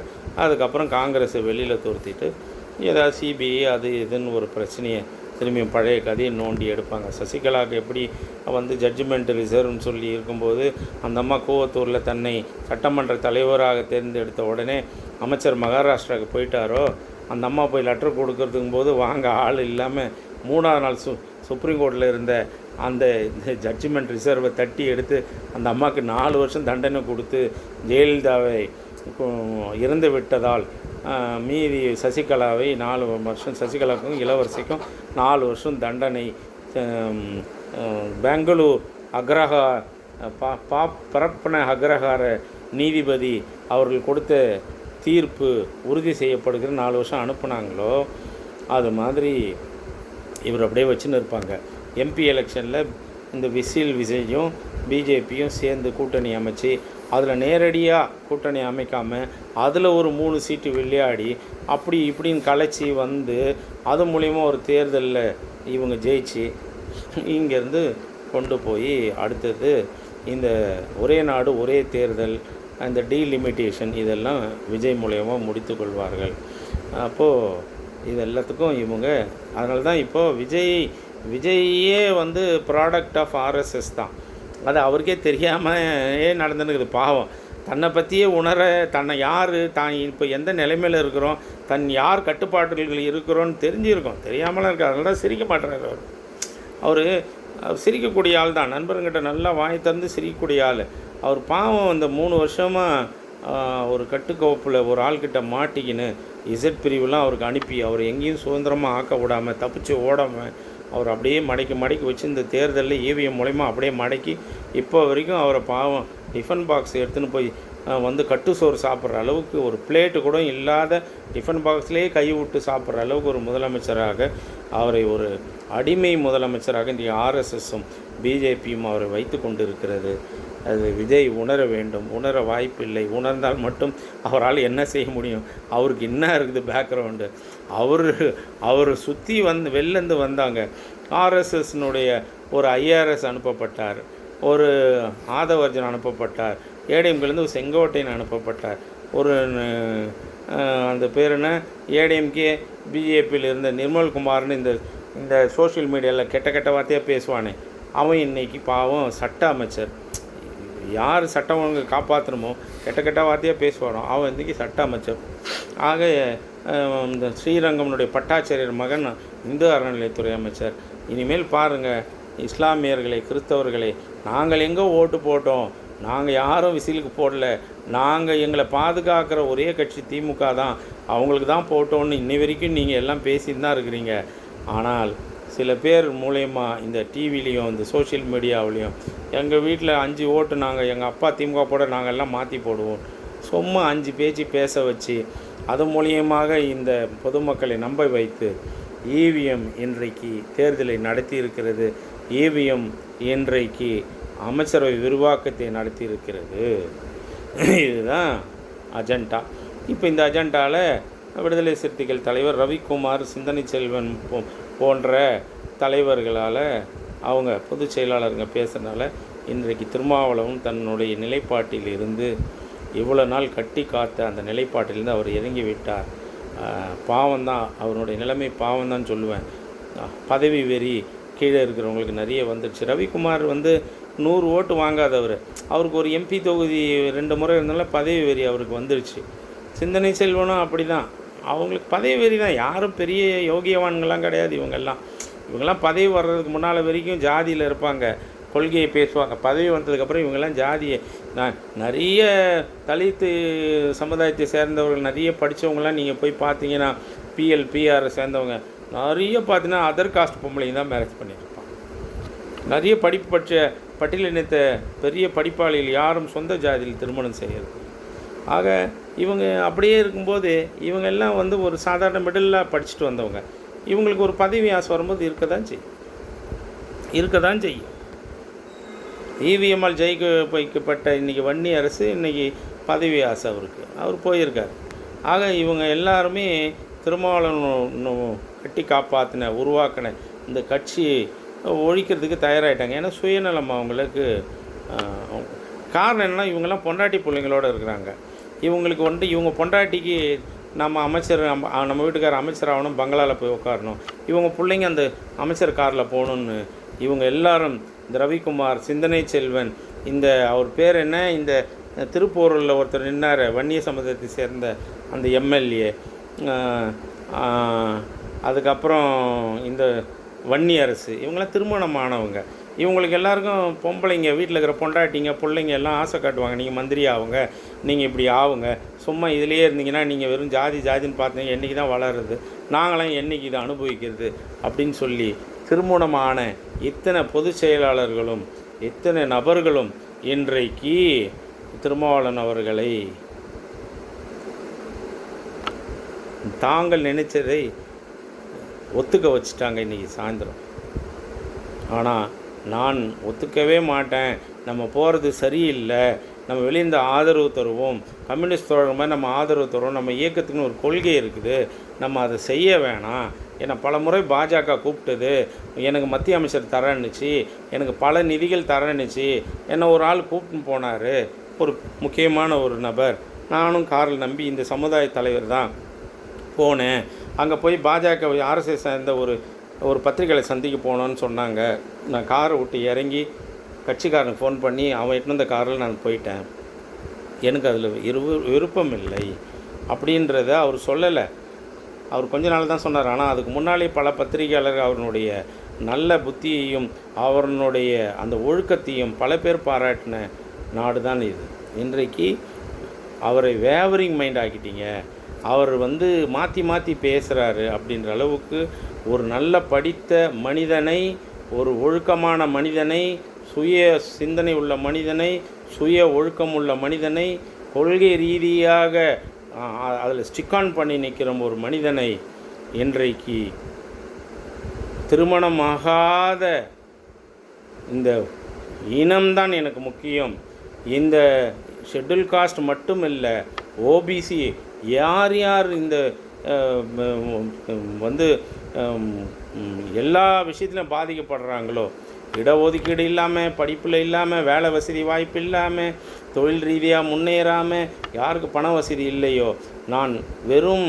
அதுக்கப்புறம் காங்கிரஸை வெளியில் துரத்திட்டு ஏதாவது சிபிஐ அது இதுன்னு ஒரு பிரச்சனையை திரும்பியும் பழைய கதையை நோண்டி எடுப்பாங்க. சசிகலாவுக்கு எப்படி ஜட்ஜ்மெண்ட் ரிசர்வ்னு சொல்லி இருக்கும்போது அந்த அம்மா கூவத்தூரில் தன்னை சட்டமன்ற தலைவராக தேர்ந்தெடுத்த உடனே அமைச்சர் மகாராஷ்டிராவுக்கு போயிட்டாரோ, அந்த அம்மா போய் லெட்டர் கொடுக்கறதுக்கும் போது வாங்க ஆள் இல்லாமல் 3ஆவது நாள் சுப்ரீம் கோர்ட்டில் இருந்த அந்த ஜட்ஜ்மெண்ட் ரிசர்வை தட்டி எடுத்து அந்த அம்மாவுக்கு 4 வருஷம் தண்டனை கொடுத்து ஜெயலலிதாவை இறந்து விட்டதால் மீதி சசிகலாவை 4 வருஷம், சசிகலாவுக்கும் இளவரசிக்கும் 4 வருஷம் தண்டனை. பெங்களூர் பரப்பன அக்ரஹார நீதிபதி அவர்கள் கொடுத்த தீர்ப்பு உறுதி செய்யப்படுகிற 4 வருஷம் அனுப்புனாங்களோ, அது மாதிரி இவர் அப்படியே வச்சுன்னு இருப்பாங்க. எம்பி எலெக்ஷனில் இந்த விஜயும் பிஜேபியும் சேர்ந்து கூட்டணி அமைச்சு அதில் நேரடியாக கூட்டணி அமைக்காமல் அதில் ஒரு 3 சீட்டு விளையாடி அப்படி இப்படின்னு கலைச்சி அது மூலிமா ஒரு தேர்தலில் இவங்க ஜெயிச்சு இங்கேருந்து கொண்டு போய் அடுத்தது இந்த ஒரே நாடு ஒரே தேர்தல் அந்த டீலிமிட்டேஷன் இதெல்லாம் விஜய் மூலயமா முடித்து கொள்வார்கள். அப்போது இது எல்லாத்துக்கும் இவங்க அதனால தான் இப்போது விஜய்யே வந்து ப்ராடக்ட் ஆஃப் ஆர்எஸ்எஸ் தான். அது அவருக்கே தெரியாமையே நடந்துனுக்குது பாவம். தன்னை பற்றியே உணர தன்னை யார் தான் இப்போ எந்த நிலைமையில் இருக்கிறோம், தன் யார் கட்டுப்பாடுகள் இருக்கிறோன்னு தெரிஞ்சிருக்கோம், தெரியாமலாம் இருக்கார். அதனால தான் சிரிக்க மாட்டேறாரு. அவர் சிரிக்கக்கூடிய ஆள் தான், நண்பர்கிட்ட நல்லா வாய் திறந்து சிரிக்கக்கூடிய ஆள். அவர் பாவம் இந்த 3 வருஷமாக ஒரு கட்டுக்கோப்பில் ஒரு ஆள்கிட்ட மாட்டிக்கின்னு இசட் பிரிவுலாம் அவருக்கு அனுப்பி அவர் எங்கேயும் சுதந்திரமாக ஆக்க விடாமல் தப்பிச்சு ஓடாமல் அவர் அப்படியே மடக்கி வச்சு இந்த தேர்தலில் EVM மூலயமா அப்படியே மடக்கி இப்போ வரைக்கும் அவரை பாவம் டிஃபன் பாக்ஸ் எடுத்துன்னு போய் வந்து கட்டு சோறு சாப்பிட்ற அளவுக்கு ஒரு பிளேட்டு கூட இல்லாத டிஃபன் பாக்ஸ்லேயே கை விட்டு சாப்பிட்ற அளவுக்கு ஒரு முதலமைச்சராக அவரை ஒரு அடிமை முதலமைச்சராக இந்த ஆர்எஸ்எஸும் பிஜேபியும் அவரை வைத்து கொண்டு இருக்கிறது. அது விஜய் உணர வேண்டும், உணர வாய்ப்பில்லை. உணர்ந்தால் மட்டும் அவரால் என்ன செய்ய முடியும்? அவருக்கு என்ன இருக்குது பேக்ரவுண்டு? அவர் சுற்றி வெளிலேருந்து வந்தாங்க. ஆர்எஸ்எஸ்னுடைய ஒரு IRS அனுப்பப்பட்டார், ஒரு ஆதவர்ஜன் அனுப்பப்பட்டார், ஏடிஎம்கேலேருந்து ஒரு செங்கோட்டையன் அனுப்பப்பட்டார், ஒரு அந்த பேர் என்ன ஏடிஎம்கே பிஜேபியில் இருந்த நிர்மல்குமார்னு இந்த சோஷியல் மீடியாவில் கெட்ட வார்த்தையாக பேசுவானே அவன் இன்றைக்கி பாவம் சட்ட அமைச்சர். யார் சட்டம் ஒழுங்கு காப்பாற்றணுமோ கெட்ட வார்த்தையாக பேசுவானோ அவன் இன்றைக்கி சட்ட அமைச்சர். ஆக இந்த ஸ்ரீரங்கம்னுடைய பட்டாச்சாரியர் மகன் இந்து அறநிலையத்துறை அமைச்சர். இனிமேல் பாருங்கள், இஸ்லாமியர்களே கிறிஸ்தவர்களே, நாங்கள் எங்கே ஓட்டு போட்டோம்? நாங்கள் யாரும் விசிலுக்கு போடல. நாங்கள் எங்களை பாதுகாக்கிற ஒரே கட்சி திமுக தான், அவங்களுக்கு தான் போட்டோன்னு இன்னி வரைக்கும் நீங்கள் எல்லாம் பேசின்னு தான் இருக்கிறீங்க. ஆனால் சில பேர் மூலயமா இந்த டிவிலையும் இந்த சோஷியல் மீடியாவிலையும் எங்கள் வீட்டில் 5 ஓட்டு நாங்கள் எங்கள் அப்பா திமுக போட நாங்கள் எல்லாம் மாற்றி போடுவோம் சும்மா 5 பேச்சு பேச வச்சு அது மூலியமாக இந்த பொதுமக்களை நம்ப வைத்து EVM இன்றைக்கு தேர்தலை நடத்தி இருக்கிறது. EVM இன்றைக்கு அமைச்சரவை விரிவாக்கத்தை நடத்தி இருக்கிறது. இதுதான் அஜெண்டா. இப்போ இந்த அஜெண்டாவில் விடுதலை சிறுத்தைகள் தலைவர் ரவிக்குமார், சிந்தனை செல்வன் போன்ற தலைவர்களால் அவங்க பொதுச் செயலாளருங்க பேசுகிறதுனால இன்றைக்கு திருமாவளவன் தன்னுடைய நிலைப்பாட்டில் இருந்து இவ்வளோ நாள் கட்டி காத்த அந்த நிலைப்பாட்டிலிருந்து அவர் இறங்கி விட்டார். பாவம்தான், அவருடைய நிலைமை பாவம்தான் சொல்லுவேன். பதவி வெறி கீழே இருக்கிறவங்களுக்கு நிறைய வந்துடுச்சு. ரவிக்குமார் 100 ஓட்டு வாங்காதவர், அவருக்கு ஒரு MP தொகுதி 2 முறை இருந்தாலும் பதவி வெறி அவருக்கு வந்துடுச்சு. சிந்தனை செல்வனும் அப்படி தான், அவங்களுக்கு பதவி வெறி தான். யாரும் பெரிய யோகியவான்கள்லாம் கிடையாது. இவங்கெல்லாம் பதவி வர்றதுக்கு முன்னால் வரைக்கும் ஜாதியில் இருப்பாங்க, கொள்கையை பேசுவாங்க. பதவி வந்ததுக்கப்புறம் இவங்கெல்லாம் ஜாதியை நிறைய தலித்து சமுதாயத்தை சேர்ந்தவர்கள் நிறைய படித்தவங்களாம் நீங்கள் போய் பார்த்தீங்கன்னா PR சேர்ந்தவங்க நிறைய பார்த்தீங்கன்னா அதர் காஸ்ட் பொம்பளைங்க தான் மேரேஜ் பண்ணியிருப்பாங்க. நிறைய படிப்பு பற்றிய பட்டியலினத்த பெரிய படிப்பாளிகள் யாரும் சொந்த ஜாதியில் திருமணம் செய்கிறது. ஆக இவங்க அப்படியே இருக்கும்போது இவங்கெல்லாம் ஒரு சாதாரண மிடில் படிச்சுட்டு வந்தவங்க. இவங்களுக்கு ஒரு பதவி ஆசை வரும்போது இருக்க தான் செய்யும். EVM-ஆல் ஜெயிக்க வைக்கப்பட்ட இன்றைக்கி வன்னி அரசு இன்றைக்கி பதவி ஆசை அவருக்கு, அவர் போயிருக்கார். ஆக இவங்க எல்லாருமே திருமாவளவன் கட்டி காப்பாற்றின உருவாக்கின இந்த கட்சியை ஒழிக்கிறதுக்கு தயாராகிட்டாங்க. ஏன்னா சுயநலம் அவங்களுக்கு. காரணம் என்னன்னா, இவங்கெல்லாம் பொண்டாட்டி பிள்ளைங்களோடு இருக்கிறாங்க. இவங்களுக்கு இவங்க பொண்டாட்டிக்கு நம்ம அமைச்சர் நம்ம வீட்டுக்கார அமைச்சர் ஆகணும், பங்களாவில் போய் உட்காரணும், இவங்க பிள்ளைங்க அந்த அமைச்சர் காரில் போகணுன்னு இவங்க எல்லாரும் இந்த ரவிக்குமார், சிந்தனை செல்வன், இந்த அவர் பேர் என்ன, இந்த திருப்பூரில் ஒருத்தர் நின்னார் வன்னிய சமுதாயத்தை சேர்ந்த அந்த MLA, அதுக்கப்புறம் இந்த வன்னி அரசு, இவங்களாம் திருமணமானவங்க. இவங்களுக்கு எல்லாருக்கும் பொம்பளைங்க வீட்டில் இருக்கிற பொண்டாட்டிங்க பிள்ளைங்க எல்லாம் ஆசை காட்டுவாங்க, நீங்கள் மந்திரி ஆகுங்க, நீங்கள் இப்படி ஆகுங்க, சும்மா இதிலேயே இருந்தீங்கன்னா நீங்கள் வெறும் ஜாதின்னு பார்த்தீங்க என்றைக்கு தான் வளருது, நாங்களாம் என்றைக்கு இதை அனுபவிக்கிறது அப்படின்னு சொல்லி திருமணமான இத்தனை பொதுச் செயலாளர்களும் இத்தனை நபர்களும் இன்றைக்கு திருமாவளவன் அவர்களை தாங்கள் நினைச்சதை ஒத்துக்க வச்சுட்டாங்க இன்றைக்கி சாயந்தரம். ஆனால் நான் ஒத்துக்கவே மாட்டேன், நம்ம போகிறது சரியில்லை, நம்ம வெளியேந்த ஆதரவு தருவோம், கம்யூனிஸ்ட் தோழர் மாதிரி நம்ம ஆதரவு தருவோம், நம்ம இயக்கத்துக்குன்னு ஒரு கொள்கை இருக்குது, நம்ம அதை செய்ய வேணாம். என்னை பல முறை பாஜக கூப்பிட்டது, எனக்கு மத்திய அமைச்சர் தரேன்னுச்சு, எனக்கு பல நிதிகள் தரேன்னுச்சு, என்னை ஒரு ஆள் கூப்பிட்டுன்னு போனார், ஒரு முக்கியமான ஒரு நபர். நானும் காரில் நம்பி இந்த சமுதாய தலைவர் தான் போனேன். அங்கே போய் பாஜக ஆர்எஸ்எஸ் சேர்ந்த ஒரு பத்திரிகையாளரை சந்திக்க போனோன்னு சொன்னாங்க. நான் காரை விட்டு இறங்கி கட்சிக்காரனுக்கு ஃபோன் பண்ணி அவன் எட்டுன்னு வந்த காரில் நான் போயிட்டேன். எனக்கு அதில் விருப்பம் இல்லை அப்படின்றத அவர் சொல்லலை. அவர் கொஞ்ச நாள் தான் சொன்னார். ஆனால் அதுக்கு முன்னாலே பல பத்திரிகையாளர்கள் அவருடைய நல்ல புத்தியையும் அவருடைய அந்த ஒழுக்கத்தையும் பல பேர் பாராட்டின நாடு தான் இது. இன்றைக்கு அவரை வேவரிங் மைண்ட் ஆக்கிட்டீங்க. அவர் மாற்றி மாற்றி பேசுகிறாரு அப்படின்ற அளவுக்கு ஒரு நல்ல படித்த மனிதனை, ஒரு ஒழுக்கமான மனிதனை, சுய சிந்தனை உள்ள மனிதனை, சுய ஒழுக்கம் உள்ள மனிதனை, கொள்கை ரீதியாக அதில் ஸ்டிக்கான் பண்ணி நிற்கிற ஒரு மனிதனை இன்றைக்கு திருமணமாகாத இந்த இனம்தான் எனக்கு முக்கியம். இந்த ஷெட்யூல் காஸ்ட் மட்டும் இல்லை, ஓபிசி யார் யார் இந்த எல்லா விஷயத்துலையும் பாதிக்கப்படுறாங்களோ, இடஒதுக்கீடு இல்லாமல், படிப்பில் இல்லாமல், வேலை வசதி வாய்ப்பு இல்லாமல், தொழில் ரீதியாக முன்னேறாமல், யாருக்கு பண வசதி இல்லையோ, நான் வெறும்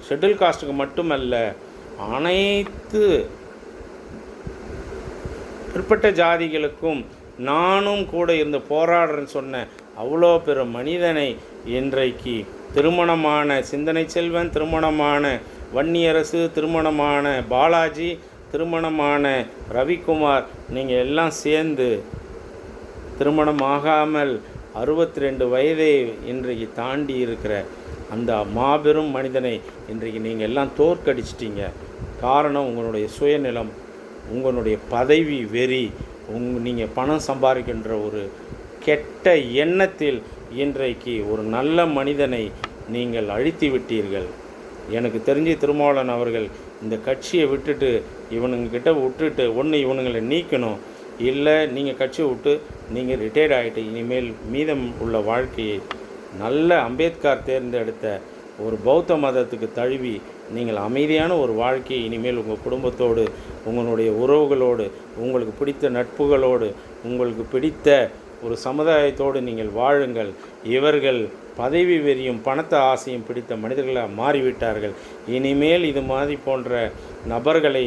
ஷெட்யூல் காஸ்ட்டுக்கு மட்டுமல்ல, அனைத்து பிற்பட்ட ஜாதிகளுக்கும் நானும் கூட இருந்து போராடுறேன்னு சொன்ன அவ்வளோ பெரிய மனிதனை இன்றைக்கு திருமணமான சிந்தனை செல்வன், திருமணமான வன்னியரசு, திருமணமான பாலாஜி, திருமணமான ரவிக்குமார், நீங்கள் எல்லாம் சேர்ந்து திருமணமாகாமல் 62 வயதை இன்றைக்கு தாண்டி இருக்கிற அந்த மாபெரும் மனிதனை இன்றைக்கு நீங்கள் எல்லாம் தோற்கடிச்சிட்டிங்க. காரணம் உங்களுடைய சுயநலம், உங்களுடைய பதவி வெறி, நீங்கள் பணம் சம்பாதிக்கின்ற ஒரு கெட்ட எண்ணத்தில் இன்றைக்கு ஒரு நல்ல மனிதனை நீங்கள் அழித்து விட்டீர்கள். எனக்கு தெரிஞ்சு திருமாவளவன் அவர்கள் இந்த கட்சியை விட்டுட்டு இவனுங்கிட்ட விட்டுட்டு ஒன்று இவனுங்களை நீக்கணும், இல்லை நீங்கள் கட்சியை விட்டு நீங்கள் ரிட்டையர்ட் ஆகிட்டு இனிமேல் மீதம் உள்ள வாழ்க்கையை நல்ல அம்பேத்கர் தேர்ந்தெடுத்த ஒரு பௌத்த மதத்துக்கு தழுவி நீங்கள் அமைதியான ஒரு வாழ்க்கையை இனிமேல் உங்கள் குடும்பத்தோடு, உங்களுடைய உறவுகளோடு, உங்களுக்கு பிடித்த நட்புகளோடு, உங்களுக்கு பிடித்த ஒரு சமுதாயத்தோடு நீங்கள் வாழுங்கள். இவர்கள் பதவி வெறியும் பணத்தை ஆசையும் பிடித்த மனிதர்களாக மாறிவிட்டார்கள். இனிமேல் இது மாதிரி போன்ற நபர்களை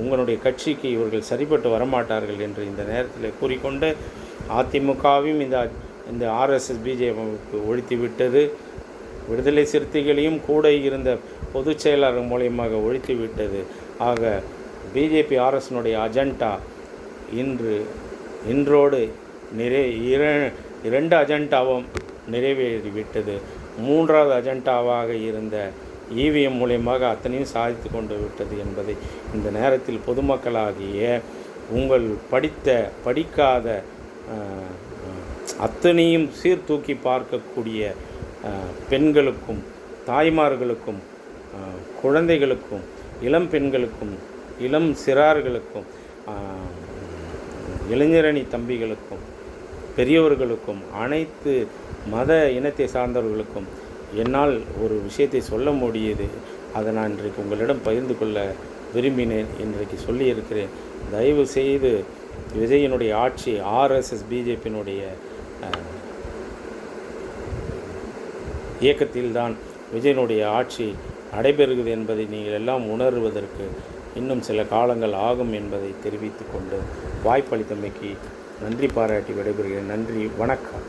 உங்களுடைய கட்சிக்கு இவர்கள் சரிப்பட்டு வரமாட்டார்கள் என்று இந்த நேரத்தில் கூறிக்கொண்டு, அதிமுகவையும் இந்த ஆர்எஸ்எஸ் பிஜேபி ஒழித்து விட்டது. விடுதலை சிறுத்தைகளையும் கூட இருந்த பொதுச் செயலாளர் மூலியமாக ஒழித்து விட்டது. ஆக பிஜேபி ஆர்எஸ்னுடைய அஜெண்டா இன்றோடு 2 அஜெண்டாவும் நிறைவேறிவிட்டது. 3வது அஜெண்டாவாக இருந்த இவிஎம் மூலியமாக அத்தனையும் சாதித்து கொண்டு விட்டது என்பதை இந்த நேரத்தில் பொதுமக்களாகிய உங்கள் படிக்காத அத்தனையும் சீர்தூக்கி பார்க்கக்கூடிய பெண்களுக்கும், தாய்மார்களுக்கும், குழந்தைகளுக்கும், இளம் பெண்களுக்கும், இளம் சிறார்களுக்கும், இளைஞரணி தம்பிகளுக்கும், பெரியவர்களுக்கும், அனைத்து மத இனத்தை சார்ந்தவர்களுக்கும் என்னால் ஒரு விஷயத்தை சொல்ல முடியுது. அதை நான் இன்றைக்கு உங்களிடம் பகிர்ந்து கொள்ள விரும்பினேன். இன்றைக்கு சொல்லியிருக்கிறேன். தயவு செய்து விஜயனுடைய ஆட்சி, ஆர்எஸ்எஸ் பிஜேபியினுடைய இயக்கத்தில்தான் விஜயனுடைய ஆட்சி நடைபெறுகிறது என்பதை நீங்கள் எல்லாம் உணர்வதற்கு இன்னும் சில காலங்கள் ஆகும் என்பதை தெரிவித்து கொண்டு வாய்ப்பளித்தமைக்கு நன்றி பாராட்டி விடைபெறுகிறேன். நன்றி, வணக்கம்.